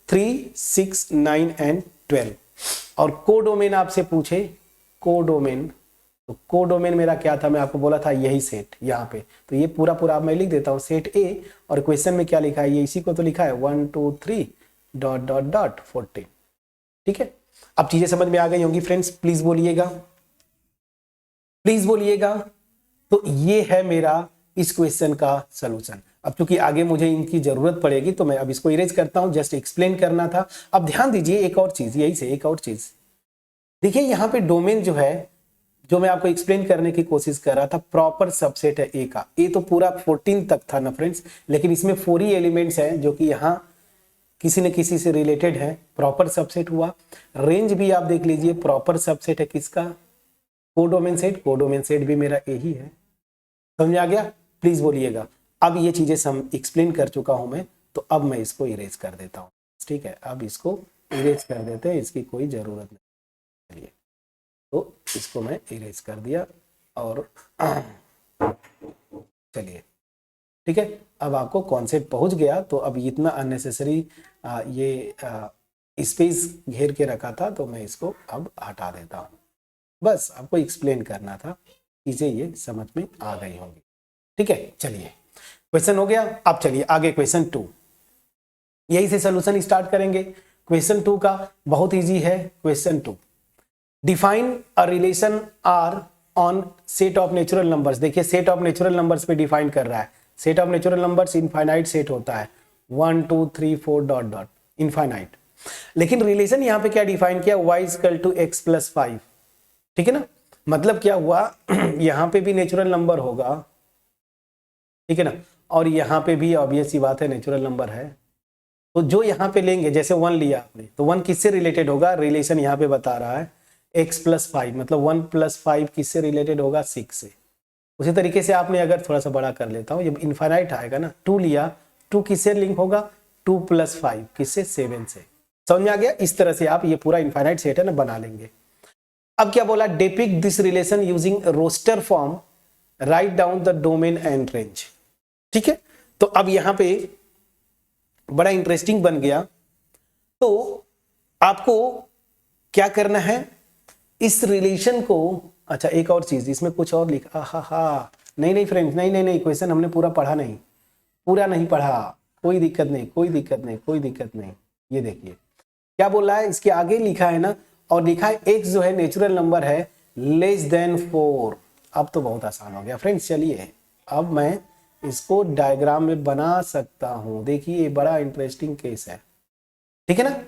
Speaker 1: 3 6 9 एंड 12। और कोडोमेन आपसे पूछे, कोडोमेन, तो कोडोमेन मेरा क्या था, मैं आपको बोला था यही सेट यहाँ पे। तो ये पूरा पूरा मैं लिख देता हूँ, सेट ए, और क्वेश्चन में क्या लिखा है, ये इसी को तो लिखा है 1 2 3 ... 14। ठीक है, अब चीजें समझ में आ गई होंगी फ्रेंड्स, प्लीज बोलिएगा, प्लीज बोलिएगा। तो ये है मेरा इस क्वेश्चन का सलूशन। अब चूंकि आगे मुझे इनकी जरूरत पड़ेगी तो मैं अब इसको इरेज करता हूं, जस्ट एक्सप्लेन करना था। अब ध्यान दीजिए एक और चीज, यही से एक और चीज, देखिए यहाँ पे डोमेन जो है, जो मैं आपको एक्सप्लेन करने की कोशिश कर रहा था, प्रॉपर सबसेट है ए का। ए तो पूरा 14 तक था ना फ्रेंड्स, लेकिन इसमें 4 ही एलिमेंट्स हैं जो कि यहाँ किसी न किसी से रिलेटेड है, प्रॉपर सबसेट हुआ। रेंज भी आप देख लीजिए, प्रॉपर सबसेट है किसका, कोडोमेन सेट। कोडोमेन सेट भी मेरा ए ही है। समझ आ गया? प्लीज बोलिएगा। अब ये चीजें सम एक्सप्लेन कर चुका हूं मैं, तो अब मैं इसको इरेज कर देता हूं। ठीक है, अब इसको इरेज कर देते हैं, इसकी कोई जरूरत नहीं। चलिए, तो इसको मैं इरेज कर दिया और चलिए ठीक है, अब आपको कॉन्सेप्ट पहुंच गया। तो अब इतना अननेसेसरी ये स्पेस घेर के रखा था, तो मैं इसको अब हटा देता हूं। बस आपको एक्सप्लेन करना था, चीजें ये समझ में आ गई होंगी। ठीक है, चलिए क्वेश्चन हो गया। अब चलिए आगे क्वेश्चन 2, यही से सोल्यूशन स्टार्ट करेंगे। क्वेश्चन 2 का बहुत इजी है। Question 2, define a relation R on set of natural numbers. देखिए सेट ऑफ नेचुरल नंबर्स पे डिफाइन कर रहा है। Set of natural numbers infinite set होता है, 1 2 3 4 डॉट डॉट इनफाइनाइट। लेकिन रिलेशन यहाँ पे क्या डिफाइन किया, y equal to x plus 5। ठीक है ना, मतलब क्या हुआ यहाँ पे भी नेचुरल नंबर होगा, ठीक है ना, और यहाँ पे भी ऑब्वियस सी बात है नेचुरल नंबर है। तो जो यहाँ पे लेंगे, जैसे 1 लिया आपने, तो 1 किससे रिलेटेड होगा, रिलेशन यहाँ पे बता रहा है x प्लस 5, मतलब 1 प्लस 5 किससे रिलेटेड होगा, 6 से। उसी तरीके से आपने अगर थोड़ा सा बड़ा कर लेता हूँ, जब इनफाइनाइट आएगा ना, 2 लिया, 2 किससे लिंक होगा, 2 प्लस 5 किससे, 7 से। समझ में आ गया? इस तरह से आप ये पूरा इनफाइनाइट सेट है ना बना लेंगे। अब क्या बोला, depict this relation using roster form, write down the domain and range. ठीक है, तो अब यहां पे बड़ा इंटरेस्टिंग बन गया। तो आपको क्या करना है, इस रिलेशन को, अच्छा एक और चीज, इसमें कुछ और लिखा, हा नहीं फ्रेंड्स, नहीं क्वेश्चन हमने पूरा पढ़ा नहीं, पूरा नहीं पढ़ा, कोई दिक्कत नहीं, कोई दिक्कत नहीं, कोई दिक्कत नहीं। ये देखिए क्या बोल रहा है, इसके आगे लिखा है ना, और लिखा है x जो है नेचुरल नंबर है लेस देन 4। अब तो बहुत आसान हो गया फ्रेंड्स। चलिए अब मैं इसको डायग्राम में बना सकता हूं। देखिए ये बड़ा इंटरेस्टिंग केस है, ठीक है ना।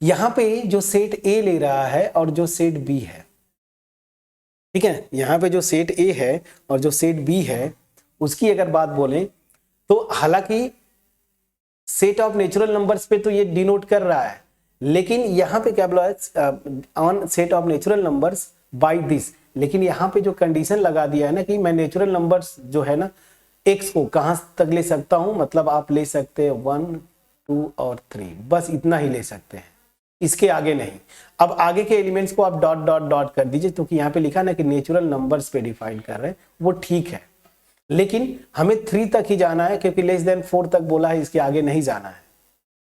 Speaker 1: यहां पे जो सेट A ले रहा है और जो सेट B है, ठीक है, यहां पे जो सेट A है और जो सेट B है, उसकी अगर बात बोलें तो हालांकि सेट ऑफ नेचुरल नंबर्स पे तो ये डिनोट कर रहा है, लेकिन यहां पे क्या बोला है, on set of natural numbers by this. लेकिन यहां पे जो कंडीशन लगा दिया है ना कि मैं नेचुरल नंबर्स जो है ना x को कहां तक ले सकता हूं, मतलब आप ले सकते हैं 1 2 और 3, बस इतना ही ले सकते हैं, इसके आगे नहीं। अब आगे के एलिमेंट्स को आप डॉट डॉट डॉट कर दीजिए, क्योंकि यहाँ पे लिखा ना कि नेचुरल नंबर्स पे डिफाइन कर रहे हैं, वो ठीक है, लेकिन हमें 3 तक ही जाना है, क्योंकि लेस देन 4 तक बोला है, इसके आगे नहीं जाना है।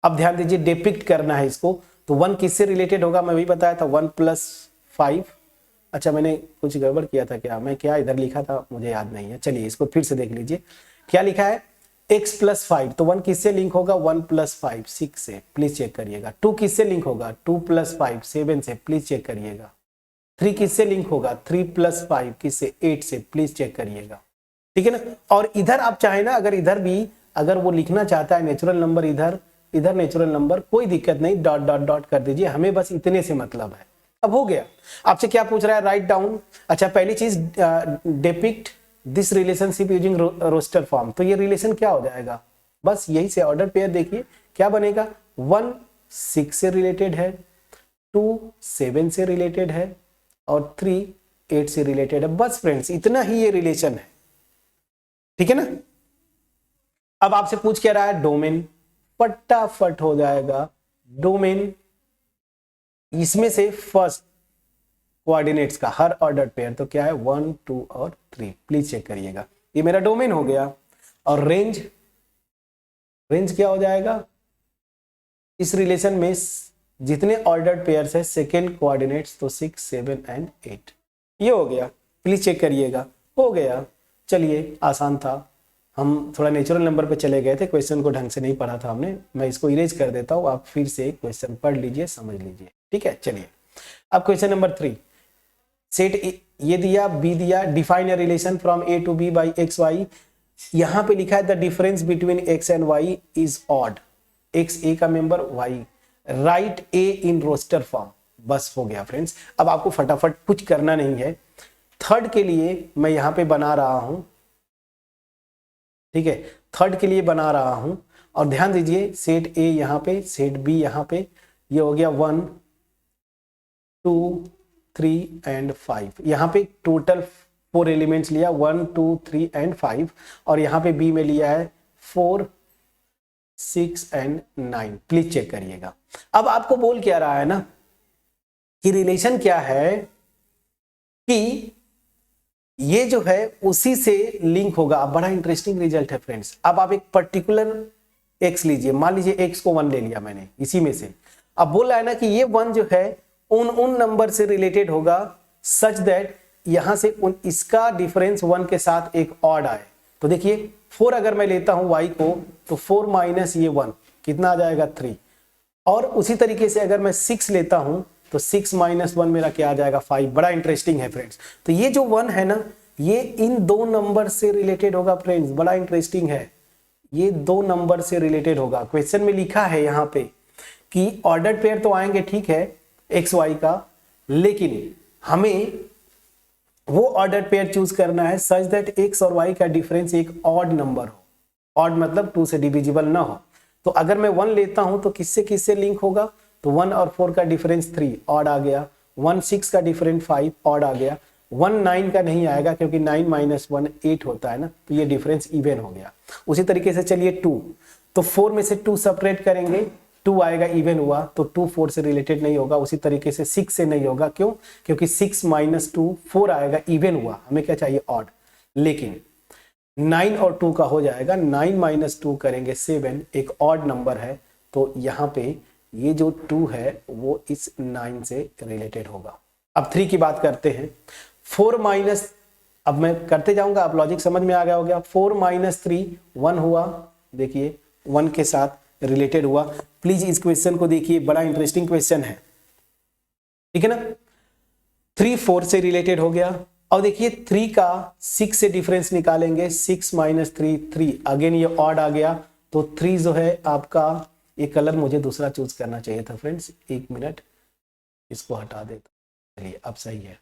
Speaker 1: अब ध्यान दीजिए, डिपिक्ट करना है इसको, तो 1 किससे रिलेटेड होगा, मैं भी बताया था 1 प्लस 5। अच्छा मैंने कुछ गड़बड़ किया था क्या, मैं क्या इधर लिखा था मुझे याद नहीं है, चलिए इसको फिर से देख लीजिए। क्या लिखा है, x प्लस 5, तो 1 किससे लिंक होगा, 1 प्लस 5 6 से, प्लीज चेक करिएगा। 2 किससे लिंक होगा, 2 प्लस 5 7 से, प्लीज चेक करिएगा। 3 किससे लिंक होगा, 3 प्लस 5 किससे, 8 से, प्लीज चेक करिएगा, ठीक है ना। और इधर आप चाहे ना, अगर इधर भी अगर वो लिखना चाहता है नेचुरल नंबर, इधर नेचुरल नंबर, कोई दिक्कत नहीं, डॉट डॉट डॉट कर दीजिए, हमें बस इतने से मतलब है। अब हो गया। आपसे क्या पूछ रहा है, राइट डाउन। अच्छा पहली चीज, depict this relationship using roster form, तो ये रिलेशन क्या हो जाएगा, बस यही से ऑर्डर पेयर देखिए क्या बनेगा, 1 6 से रिलेटेड है, 2 7 से रिलेटेड है, और 3 8 से रिलेटेड है। बस फ्रेंड्स इतना ही ये रिलेशन है, ठीक है ना। अब आपसे पूछ क्या रहा है, डोमेन, फटाफट हो जाएगा डोमेन। इसमें से फर्स्ट कोऑर्डिनेट्स का हर ऑर्डर पेयर तो क्या है, 1 2 और 3, प्लीज चेक करिएगा, ये मेरा डोमेन हो गया। और रेंज क्या हो जाएगा, इस रिलेशन में जितने ऑर्डर्ड पेयर्स है सेकेंड कोऑर्डिनेट्स, तो 6 7 एंड 8, ये हो गया, प्लीज चेक करिएगा, हो गया। चलिए आसान था, हम थोड़ा नेचुरल नंबर पे चले गए थे, क्वेश्चन को ढंग से नहीं पढ़ा था हमने। मैं इसको इरेज कर देता हूँ, आप फिर से क्वेश्चन पढ़ लीजिए, समझ लीजिए, ठीक है। चलिए अब क्वेश्चन नंबर 3, सेट ये दिया, बी दिया, define a relation from A to B by X Y. यहां पे लिखा है the difference between X and Y is odd, X A का member, Y, write A in roster form. बस हो गया फ्रेंड्स। अब आपको फटाफट कुछ करना नहीं है। थर्ड के लिए मैं यहाँ पे बना रहा हूं, ठीक है, थर्ड के लिए बना रहा हूं और ध्यान दीजिए सेट ए यहाँ पे, सेट बी यहाँ पे, ये हो गया 1 2 3 एंड 5। यहाँ पे टोटल 4 एलिमेंट्स लिया, 1 2 3 एंड 5, और यहाँ पे बी में लिया है 4 6 एंड 9। प्लीज चेक करिएगा। अब आपको बोल क्या रहा है ना कि रिलेशन क्या है कि ये जो है उसी से लिंक होगा। अब बड़ा इंटरेस्टिंग रिजल्ट है फ्रेंड्स। अब आप एक पर्टिकुलर x लीजिए, मान लीजिए x को 1 ले लिया मैंने इसी में से। अब बोल रहा है ना कि ये 1 जो है उन नंबर से रिलेटेड होगा सच दैट यहां से इसका डिफरेंस 1 के साथ एक ऑड आए। तो देखिए 4 अगर मैं लेता हूं y को तो 4 माइनस ये 1 कितना आ जाएगा 3, और उसी तरीके से अगर मैं 6 लेता हूं तो 6 माइनस 1 मेरा क्या आ जाएगा 5। बड़ा इंटरेस्टिंग है फ्रेंड्स। तो ये जो 1 है ना ये इन दो नंबर से रिलेटेड होगा फ्रेंड्स। बड़ा इंटरेस्टिंग है, ये दो नंबर से रिलेटेड होगा। क्वेश्चन में लिखा है यहाँ पे कि ऑर्डर्ड पेयर तो आएंगे, ठीक है, एक्स वाई का, लेकिन हमें वो ऑर्डर्ड पेयर चूज करना है सच दैट एक्स और वाई का डिफरेंस एक ऑड नंबर हो। ऑड मतलब 2 से डिविजिबल ना हो। तो अगर मैं 1 लेता हूं तो किससे किससे लिंक होगा, तो 1 और 4 का डिफरेंस 3 ऑड आ गया, 1 6 का डिफरेंस 5 ऑड आ गया, 1 9 का नहीं आएगा क्योंकि 9 माइनस 1 8 होता है ना, तो ये डिफरेंस इवन हो गया। उसी तरीके से चलिए 2, तो 4 में से 2 सेपरेट करेंगे, 2 आएगा इवन हुआ, तो 2 4 से रिलेटेड नहीं होगा। उसी तरीके से 6 से नहीं होगा, क्यों, क्योंकि 6 माइनस 2 4 आएगा इवन हुआ, हमें क्या चाहिए ऑड। लेकिन 9 और 2 का हो जाएगा, 9 माइनस 2 करेंगे 7, एक ऑड नंबर है, तो यहाँ पे ये जो 2 है वो इस 9 से रिलेटेड होगा। अब 3 की बात करते हैं। 4 माइनस, अब मैं करते जाऊंगा, आप लॉजिक समझ में आ गया हो गया। 4 माइनस 3 1 हुआ, देखिए 1 के साथ रिलेटेड हुआ। प्लीज इस क्वेश्चन को देखिए, बड़ा इंटरेस्टिंग क्वेश्चन है, ठीक है ना। 3 4 से रिलेटेड हो गया। और देखिए 3 का 6 से डिफरेंस निकालेंगे, 6 माइनस 3 3, अगेन ये ऑड आ गया, तो 3 जो है आपका, ये कलर मुझे दूसरा चूज करना चाहिए था फ्रेंड्स, 1 मिनट इसको हटा देता, चलिए अब सही है।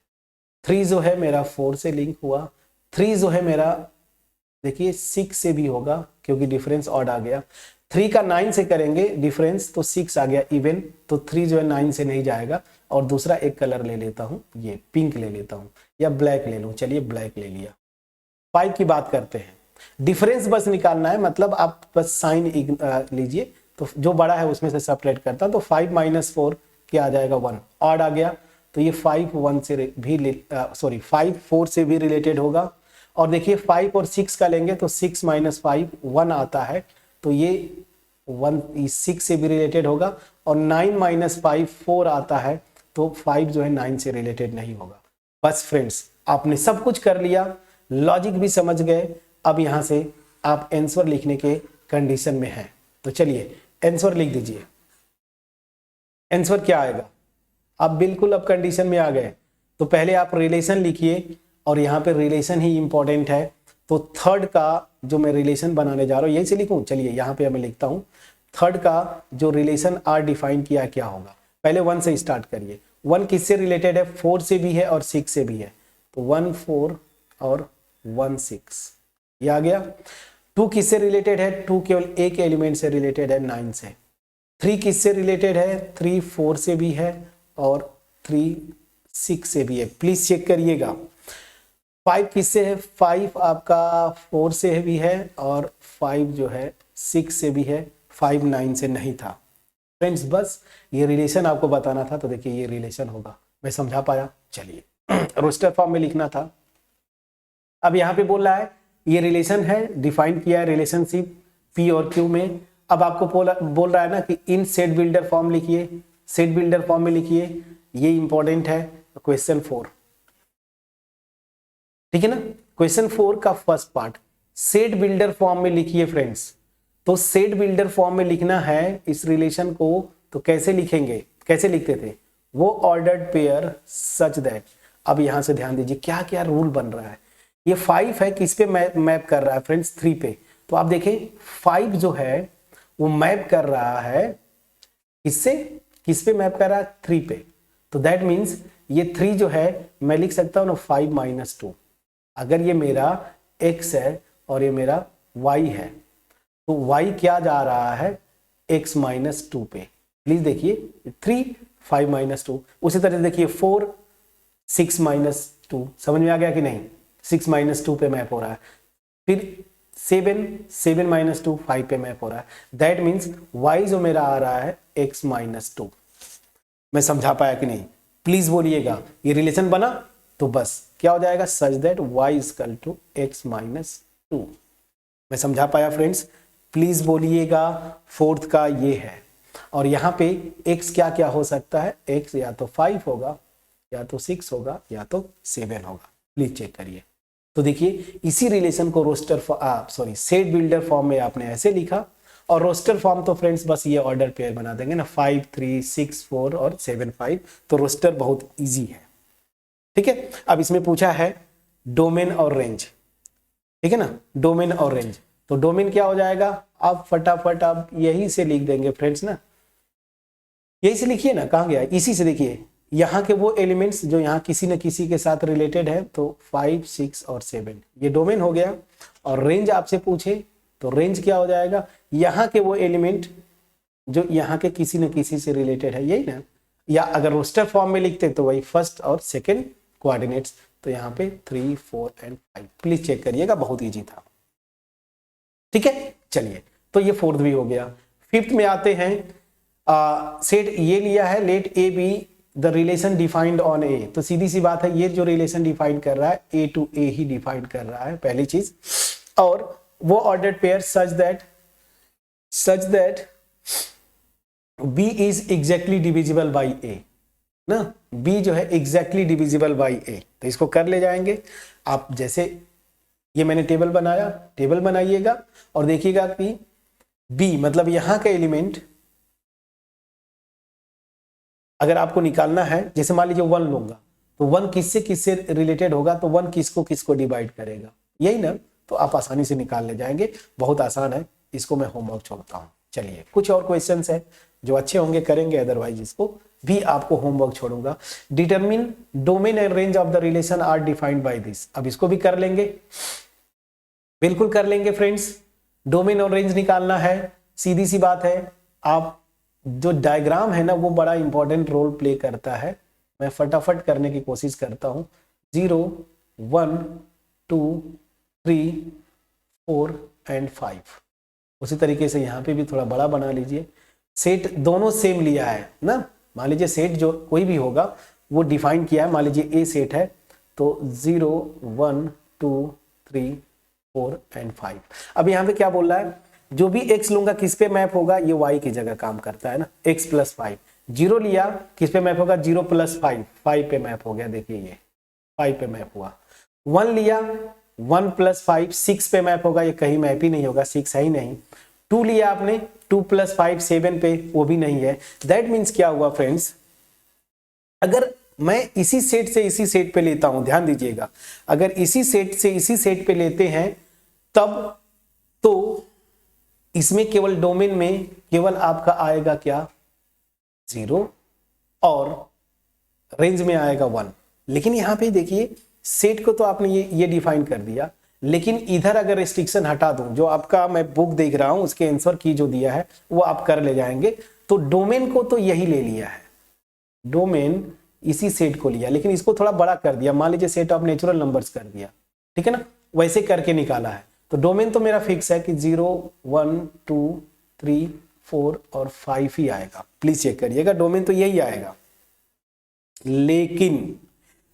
Speaker 1: 3 जो है मेरा 4 से लिंक हुआ, 3 जो है मेरा देखिए 6 से भी होगा क्योंकि डिफरेंस ऑड आ गया। 3 का 9 से करेंगे डिफरेंस, तो 6 आ गया इवन, तो 3 जो है 9 से नहीं जाएगा। और दूसरा एक कलर ले लेता हूं, ये पिंक ले लेता हूं या ब्लैक ले लूं, चलिए ब्लैक ले लिया। 5 की बात करते हैं, डिफरेंस बस निकालना है, मतलब आप बस साइन लीजिए, तो जो बड़ा है उसमें से सेपरेट करता, तो 5 माइनस 4 क्या आ जाएगा 1, ऑड आ गया, तो ये 5 1 से भी 5 4 से भी रिलेटेड होगा। और देखिए 5 और 6 का लेंगे तो 6 माइनस 5 1 आता है, तो ये 1 6 से भी रिलेटेड होगा। और 9 माइनस 5 4 आता है, तो 5 जो है 9 से रिलेटेड नहीं होगा। बस फ्रेंड्स आपने सब कुछ कर लिया, लॉजिक भी समझ गए, अब यहां से आप आंसर लिखने के कंडीशन में हैं। तो चलिए आंसर लिख दीजिए। आंसर क्या आएगा, आप बिल्कुल अब कंडीशन में आ गए, तो पहले आप रिलेशन लिखिए, और यहाँ पे रिलेशन ही इंपॉर्टेंट है। तो थर्ड का जो मैं रिलेशन बनाने जा रहा हूँ, यही से लिखूं, चलिए यहाँ पे मैं लिखता हूँ। थर्ड का जो रिलेशन आर डिफाइन किया क्या होगा, पहले 1 से स्टार्ट करिए। 1 किससे रिलेटेड है, 4 से भी है और 6 से भी है, तो 1 4 और 1 6 ये आ गया। 2 किससे रिलेटेड है, 2 केवल एक एलिमेंट से रिलेटेड है 9 से। 3 किससे रिलेटेड है, 3 4 से भी है और 3 6 से भी है, प्लीज चेक करिएगा। 5 किससे है, 5 आपका 4 से भी है और 5 जो है 6 से भी है, 5 9 से नहीं था। फ्रेंड्स बस ये रिलेशन आपको बताना था, तो देखिए ये रिलेशन होगा, मैं समझा पाया। चलिए रोस्टर फॉर्म में लिखना था। अब यहाँ पे बोल रहा है ये रिलेशन है, डिफाइन किया है रिलेशनशिप P और Q में। अब आपको बोल रहा है ना कि इन सेट बिल्डर फॉर्म लिखिए, सेट बिल्डर फॉर्म में लिखिए, ये इंपॉर्टेंट है। क्वेश्चन 4, ठीक है ना, क्वेश्चन 4 का first part set builder form में लिखिए फ्रेंड्स। तो सेट बिल्डर फॉर्म में लिखना है इस रिलेशन को, तो कैसे लिखेंगे, कैसे लिखते थे, वो ऑर्डर्ड पेयर सच दैट। अब यहां से ध्यान दीजिए क्या क्या रूल बन रहा है। ये 5 है, किस पे मैप कर रहा है फ्रेंड्स, 3 पे। तो आप देखें 5 जो है वो मैप कर रहा है, इससे किस पे मैप कर रहा है, 3 पे। तो दैट मीन्स ये 3 जो है मैं लिख सकता हूँ ना 5 - 2। अगर ये मेरा x है और ये मेरा y है तो y क्या जा रहा है x - 2 पे। प्लीज देखिए 3 5 - 2। उसी तरह से देखिए 4 6 - 2। समझ में आ गया कि नहीं? 6 - 2 पे मैप हो रहा है। फिर 7 7 - 2 5 पे मैप हो रहा है। दैट मीन्स y जो मेरा आ रहा है x - 2। मैं समझा पाया कि नहीं? प्लीज बोलिएगा। ये रिलेशन बना तो बस क्या हो जाएगा, सच दैट y = x - 2। मैं समझा पाया फ्रेंड्स? प्लीज बोलिएगा। फोर्थ का ये है। और यहाँ पे x क्या क्या हो सकता है, x या तो 5 होगा या तो 6 होगा या तो 7 होगा। प्लीज चेक करिए। तो देखिए इसी रिलेशन को सेट बिल्डर फॉर्म में आपने ऐसे लिखा, और रोस्टर फॉर्म तो फ्रेंड्स बस ये ऑर्डर पेयर बना देंगे ना, 5 3 6 4 और 7 5। तो रोस्टर बहुत इजी है। ठीक है। अब इसमें पूछा है डोमेन और रेंज। ठीक है ना, डोमेन और रेंज। तो डोमेन क्या हो जाएगा, आप फटाफट आप यही से लिख देंगे फ्रेंड्स ना, यही से लिखिए ना, कहाँ गया, इसी से देखिए यहाँ के वो एलिमेंट्स जो यहाँ किसी न किसी के साथ रिलेटेड है, तो 5 6 और 7 ये डोमेन हो गया। और रेंज आपसे पूछे तो रेंज क्या हो जाएगा, यहाँ के वो एलिमेंट जो यहाँ के किसी न किसी से रिलेटेड है, यही ना। या अगर रोस्टर फॉर्म में लिखते तो वही फर्स्ट और सेकेंड कोऑर्डिनेट्स। तो यहाँ पे 3 4 और 5। प्लीज चेक करिएगा, बहुत ईजी था। ठीक है, चलिए तो ये फोर्थ भी हो गया। फिफ्थ में आते हैं, सेट ये लिया है, let A B the relation defined on A. तो सीधी सी बात है, ये जो रिलेशन डिफाइन कर रहा है ए टू ए ही डिफाइन कर रहा है, पहली चीज। और वो ordered pair such that B is exactly divisible by A ना, बी जो है एग्जैक्टली डिविजिबल बाई ए। तो इसको कर ले जाएंगे आप। जैसे ये मैंने टेबल बनाया, टेबल बनाइएगा और देखिएगा कि बी मतलब यहां का एलिमेंट अगर आपको निकालना है, जैसे मान लीजिए 1 लूंगा, तो 1 किससे रिलेटेड होगा, तो 1 किसको डिवाइड करेगा, यही ना। तो आप आसानी से निकाल ले जाएंगे, बहुत आसान है। इसको मैं होमवर्क छोड़ता हूं। चलिए कुछ और क्वेश्चंस है जो अच्छे होंगे करेंगे, अदरवाइज इसको भी आपको होमवर्क छोड़ूंगा। Determine domain and range of the relation R defined by this. अब इसको भी कर लेंगे, बिल्कुल कर लेंगे फ्रेंड्स। डोमेन और रेंज निकालना है, सीधी सी बात है। आप जो डायग्राम है ना वो बड़ा इंपॉर्टेंट रोल प्ले करता है। मैं फटाफट करने की कोशिश करता हूं। 0 1 2 3 4 और 5। उसी तरीके से यहाँ पे भी थोड़ा बड़ा बना लीजिए। सेट दोनों सेम लिया है ना। मान लीजिए सेट जो कोई भी होगा वो डिफाइन किया है। मान लीजिए ए सेट है तो 0 1 2 3 4 और 5। अब यहाँ पे क्या बोल रहा है, जो भी x लूंगा किस पे मैप होगा, ये y की जगह काम करता है ना, x + 5। 0 लिया किस पे मैप होगा, 0 + 5 5 पे मैप हो गया। देखिए ये 5 पे मैप हुआ। 1 लिया 1 + 5 6 पे मैप होगा, ये कहीं मैप ही नहीं होगा, 6 है ही नहीं। 2 लिया आपने 2 + 5 7 पे, वो भी नहीं है। दैट मीन्स क्या हुआ फ्रेंड्स, अगर मैं इसी सेट से इसी सेट पे लेता हूं, ध्यान दीजिएगा, अगर इसी सेट से इसी सेट पे लेते हैं तब तो इसमें केवल डोमेन में केवल आपका आएगा क्या 0 और रेंज में आएगा 1। लेकिन यहां पे देखिए सेट को तो आपने ये डिफाइन कर दिया, लेकिन इधर अगर रिस्ट्रिक्शन हटा दूं, जो आपका मैं बुक देख रहा हूं उसके आंसर की जो दिया है वो आप कर ले जाएंगे। तो डोमेन को तो यही ले लिया है, डोमेन इसी सेट को लिया, लेकिन इसको थोड़ा बड़ा कर दिया। मान लीजिए सेट ऑफ नेचुरल नंबर्स कर दिया, ठीक है ना, वैसे करके निकाला है। तो डोमेन तो मेरा फिक्स है कि 0 1 2 3 4 और 5 ही आएगा। प्लीज चेक करिएगा, डोमेन तो यही आएगा। लेकिन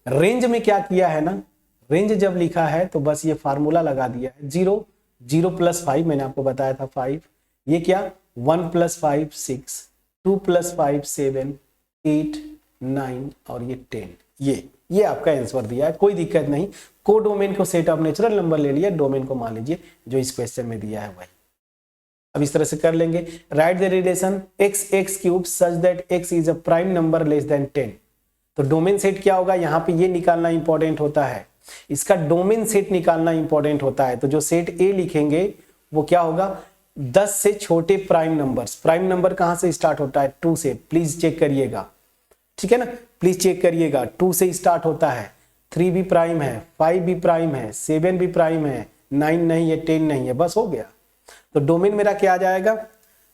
Speaker 1: रेंज में क्या किया है ना, रेंज जब लिखा है तो बस ये फार्मूला लगा दिया है। 0 + 5 मैंने आपको बताया था 5, ये क्या 1 + 5 6 2 + 5 7 8 9 और ये 10। ये आपका आंसर दिया है, कोई दिक्कत नहीं। को डोमेन को सेट ऑफ नेचुरल नंबर ले लिया, डोमेन को मान लीजिए जो इस क्वेश्चन में दिया है वही। अब इस तरह से कर लेंगे। Right the relation x³ such that x is a prime number less than 10। तो डोमेन सेट क्या होगा, यहाँ पे ये निकालना इंपॉर्टेंट होता है, इसका डोमेन सेट निकालना इंपॉर्टेंट होता है। तो जो सेट ए लिखेंगे वो क्या होगा, 10 से छोटे प्राइम नंबर्स। प्राइम नंबर कहां से स्टार्ट होता है, 2 से। प्लीज चेक करिएगा, ठीक है ना। प्लीज चेक करिएगा, 2 से स्टार्ट होता है, 3 भी प्राइम है, 5 भी प्राइम है, 7 भी प्राइम है, 9 नहीं है, 10 नहीं है, बस हो गया। तो डोमेन मेरा क्या आ जाएगा,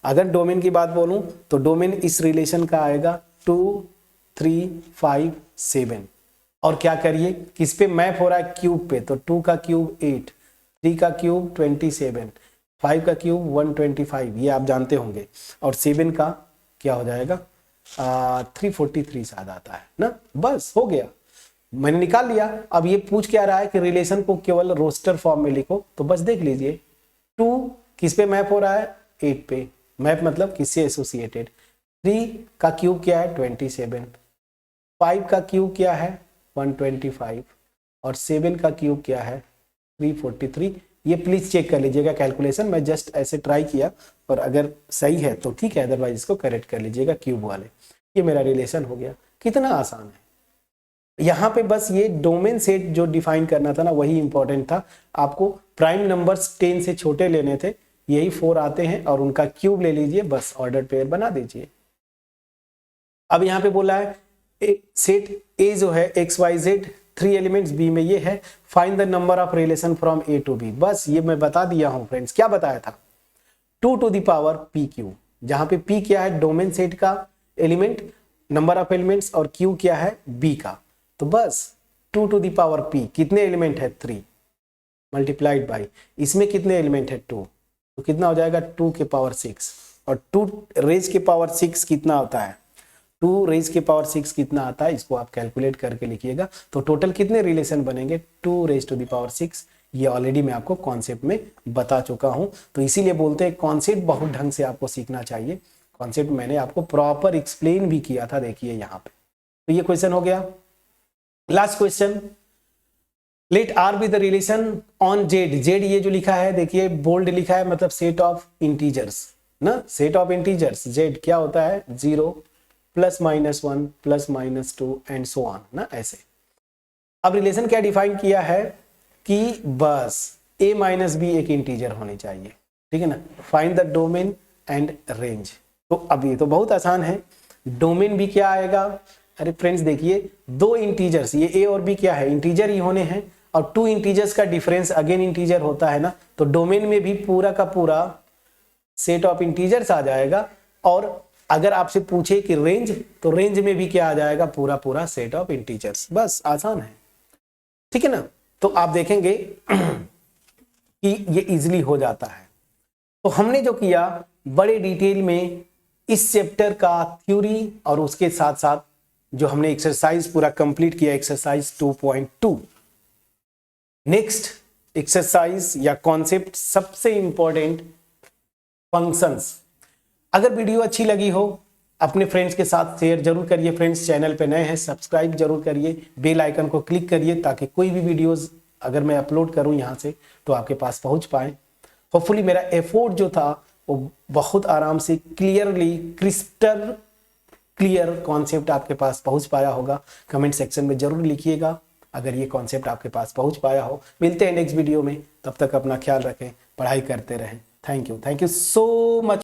Speaker 1: अगर डोमेन की बात बोलूं तो डोमेन इस रिलेशन का आएगा 2 3 5 7। और क्या करिए, किस पे मैप हो रहा है, क्यूब पे, तो 2 का क्यूब 8, 3 का क्यूब 27, 5 का क्यूब 125, ये आप जानते होंगे, और 7 का क्या हो जाएगा 343 शायद आता है ना। बस हो गया, मैंने निकाल लिया। अब ये पूछ क्या रहा है कि रिलेशन को केवल रोस्टर फॉर्म में लिखो, तो बस देख लीजिए 2 किस पे मैप हो रहा है, 8 पे, मैप मतलब किससे एसोसिएटेड। 3 का क्यूब क्या है 27, 5 का क्यूब क्या है 125, और 7 का क्यूब क्या है 343। ये प्लीज चेक कर लीजिएगा कैलकुलेशन, मैं जस्ट ऐसे ट्राई किया, और अगर सही है तो ठीक है, अदरवाइज इसको करेक्ट कर लीजिएगा क्यूब वाले। ये मेरा रिलेशन हो गया, कितना आसान है। यहाँ पे बस ये डोमेन सेट जो डिफाइन करना था ना, वही इंपॉर्टेंट था। आपको प्राइम नंबर्स 10 से छोटे लेने थे, यही 4 आते हैं, और उनका क्यूब ले लीजिए, बस ऑर्डर पेयर बना दीजिए। अब यहाँ पे बोला है सेट ए जो है XYZ 3 एलिमेंट्स, बी में ये है, find the number of relation from A to B. बस ये मैं बता दिया हूं फ्रेंड्स, क्या बताया था, 2 टू द पावर PQ, जहां पे P क्या है डोमेन सेट का एलिमेंट, नंबर ऑफ एलिमेंट्स, और Q क्या है B का। तो बस 2 टू द पावर P, कितने एलिमेंट है 3, मल्टीप्लाइड बाई इसमें कितने एलिमेंट है 2, तो कितना हो जाएगा 2 के पावर 6, और 2 रेज के पावर 6 कितना होता है, 2 रेज के पावर 6 कितना आता है, इसको आप कैलकुलेट करके लिखिएगा। तो टोटल कितने रिलेशन बनेंगे, 2 रेज टू द पावर 6। ये ऑलरेडी मैं आपको कॉन्सेप्ट में बता चुका हूं, तो इसीलिए बोलते हैं कॉन्सेप्ट बहुत ढंग से आपको सीखना चाहिए। कॉन्सेप्ट मैंने आपको प्रॉपर एक्सप्लेन भी किया था, देखिए यहाँ पे। तो ये क्वेश्चन हो गया। Last question, let R be the relation on Z. Z ये जो लिखा है देखिए बोल्ड लिखा है, मतलब सेट ऑफ इंटीजर्स ना, सेट ऑफ इंटीजर्स। जेड क्या होता है 0 +-1 +-2 एंड सो ऑन ना, ऐसे। अब रिलेशन क्या डिफाइन किया है कि बस a माइनस बी एक इंटीजर होनी चाहिए, ठीक है ना। Find the domain and range. तो अब ये तो बहुत आसान है, डोमेन भी क्या आएगा, अरे फ्रेंड्स देखिए 2 इंटीजर्स, ये a और b क्या है इंटीजर ही होने हैं, और 2 इंटीजर्स का डिफरेंस अगेन इंटीजर होता है ना, तो डोमेन में भी पूरा का पूरा सेट ऑफ इंटीजर्स आ जाएगा। और अगर आपसे पूछे कि रेंज, तो रेंज में भी क्या आ जाएगा, पूरा पूरा सेट ऑफ इंटीजर्स। बस आसान है, ठीक है ना। तो आप देखेंगे कि ये इजीली हो जाता है। तो हमने जो किया बड़े डिटेल में इस चैप्टर का थ्योरी, और उसके साथ साथ जो हमने एक्सरसाइज पूरा कंप्लीट किया, एक्सरसाइज 2.2। नेक्स्ट एक्सरसाइज या कॉन्सेप्ट सबसे इंपॉर्टेंट, फंक्शंस। अगर वीडियो अच्छी लगी हो अपने फ्रेंड्स के साथ शेयर जरूर करिए। फ्रेंड्स चैनल पे नए हैं सब्सक्राइब जरूर करिए, बेल आइकन को क्लिक करिए, ताकि कोई भी वीडियोस अगर मैं अपलोड करूं यहाँ से तो आपके पास पहुंच पाए। होपफुली मेरा एफर्ट जो था वो बहुत आराम से क्लियरली क्रिस्टल क्लियर कॉन्सेप्ट आपके पास पहुंच पाया होगा। कमेंट सेक्शन में जरूर लिखिएगा अगर ये कॉन्सेप्ट आपके पास पहुंच पाया हो। मिलते हैं नेक्स्ट वीडियो में, तब तक अपना ख्याल रखें, पढ़ाई करते रहें। Thank you so much.